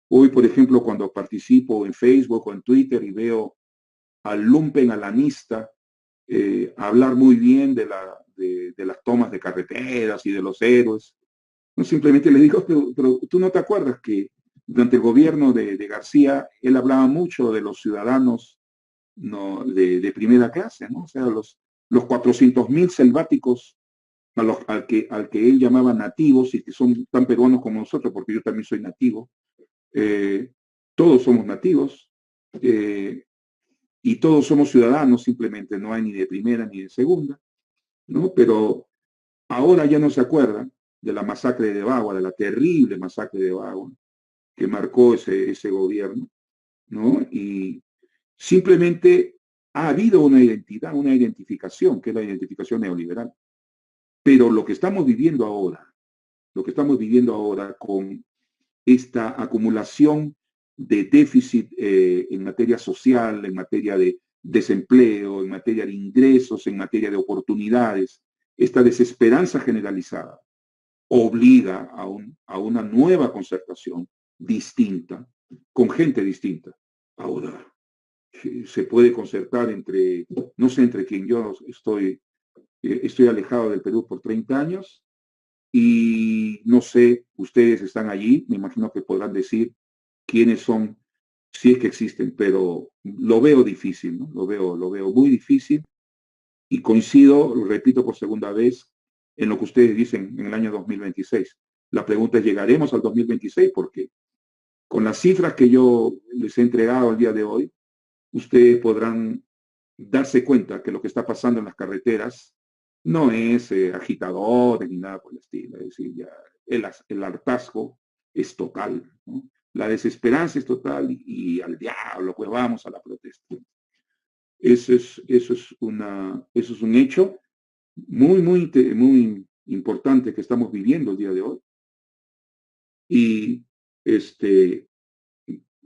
Hoy, por ejemplo, cuando participo en Facebook o en Twitter y veo al lumpen alanista hablar muy bien de las tomas de carreteras y de los héroes, no simplemente le digo, pero tú no te acuerdas que durante el gobierno de García, él hablaba mucho de los ciudadanos, ¿no?, de primera clase, ¿no? O sea, los 400.000 selváticos al que él llamaba nativos y que son tan peruanos como nosotros, porque yo también soy nativo. Todos somos nativos y todos somos ciudadanos, simplemente no hay ni de primera ni de segunda, ¿no? Pero ahora ya no se acuerdan de la masacre de Bagua, de la terrible masacre de Bagua que marcó ese gobierno, ¿no? Y simplemente ha habido una identidad, una identificación, que es la identificación neoliberal. Pero lo que estamos viviendo ahora con esta acumulación de déficit en materia social, en materia de desempleo, en materia de ingresos, en materia de oportunidades, esta desesperanza generalizada obliga a una nueva concertación distinta, con gente distinta. Ahora, se puede concertar no sé, entre quien yo estoy alejado del Perú por 30 años, y no sé, ustedes están allí, me imagino que podrán decir quiénes son, si es que existen, pero lo veo difícil, ¿no? Lo veo muy difícil y coincido, lo repito por segunda vez, en lo que ustedes dicen en el año 2026. La pregunta es, ¿llegaremos al 2026? Porque con las cifras que yo les he entregado al día de hoy, ustedes podrán darse cuenta que lo que está pasando en las carreteras no es agitadores ni nada por el estilo. Es decir, ya el hartazgo es total, ¿no? La desesperanza es total y al diablo, pues vamos a la protesta. Eso es un hecho muy importante que estamos viviendo el día de hoy. Y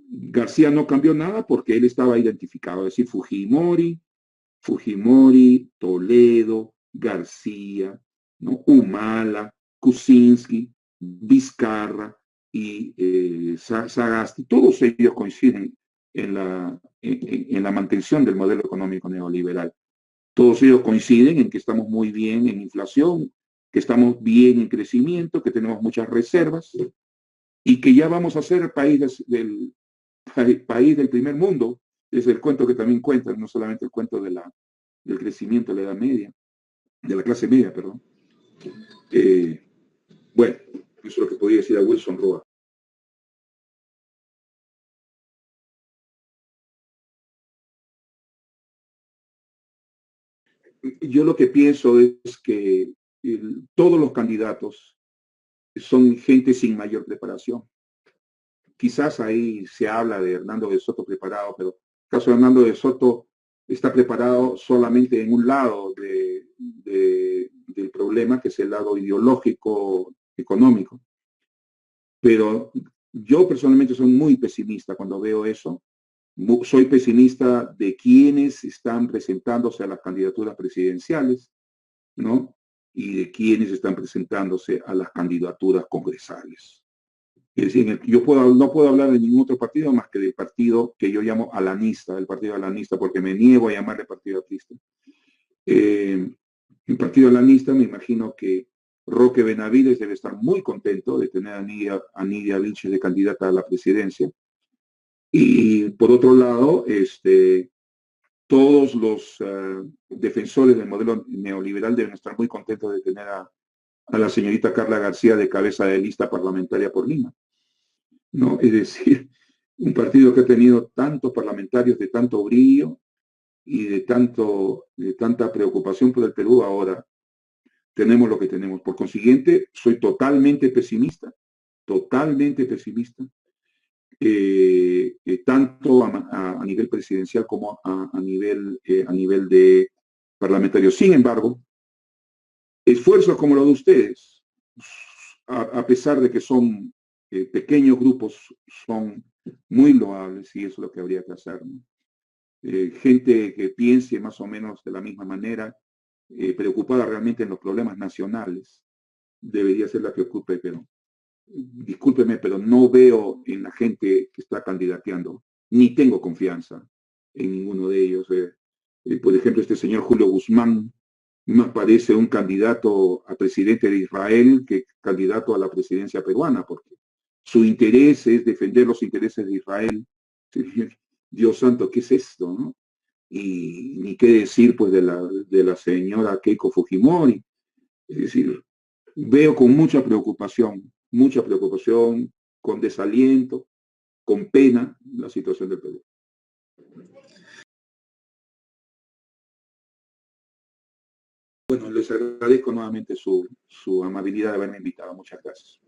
García no cambió nada porque él estaba identificado, es decir, Fujimori, Toledo, García, ¿no?, Humala, Kuczynski, Vizcarra y Sagasti, todos ellos coinciden en la mantención del modelo económico neoliberal. Todos ellos coinciden en que estamos muy bien en inflación, que estamos bien en crecimiento, que tenemos muchas reservas y que ya vamos a ser el país del primer mundo. Es el cuento que también cuentan, no solamente el cuento del crecimiento de la edad media, de la clase media, perdón. Bueno, eso es lo que podría decir a Wilson Roa. Yo lo que pienso es que todos los candidatos son gente sin mayor preparación. Quizás ahí se habla de Hernando de Soto preparado, pero el caso de Hernando de Soto está preparado solamente en un lado del problema, que es el lado ideológico económico. Pero yo personalmente soy muy pesimista cuando veo eso. Soy pesimista de quienes están presentándose a las candidaturas presidenciales, ¿no? Y de quienes están presentándose a las candidaturas congresales. Es decir, no puedo hablar de ningún otro partido más que del partido que yo llamo alanista, el partido alanista, porque me niego a llamarle partido atlista. El partido alanista, me imagino que Roque Benavides debe estar muy contento de tener a Nidia Vilches de candidata a la presidencia. Y por otro lado, todos los defensores del modelo neoliberal deben estar muy contentos de tener a la señorita Carla García de cabeza de lista parlamentaria por Lima, ¿no? Es decir, un partido que ha tenido tantos parlamentarios de tanto brillo y de tanta preocupación por el Perú, ahora tenemos lo que tenemos. Por consiguiente, soy totalmente pesimista, tanto a nivel presidencial como a nivel parlamentarios. Sin embargo, esfuerzos como los de ustedes, a pesar de que son pequeños grupos, son muy loables y eso es lo que habría que hacer, ¿no? Gente que piense más o menos de la misma manera, preocupada realmente en los problemas nacionales, debería ser la que ocupe, pero discúlpeme, pero no veo en la gente que está candidateando, ni tengo confianza en ninguno de ellos. Por ejemplo, este señor Julio Guzmán más parece un candidato a presidente de Israel que candidato a la presidencia peruana, porque su interés es defender los intereses de Israel. Dios santo, ¿qué es esto, no? Y ni qué decir, pues, de la señora Keiko Fujimori. Es decir, veo con mucha preocupación, con desaliento, con pena, la situación del Perú. Bueno, les agradezco nuevamente su amabilidad de haberme invitado. Muchas gracias.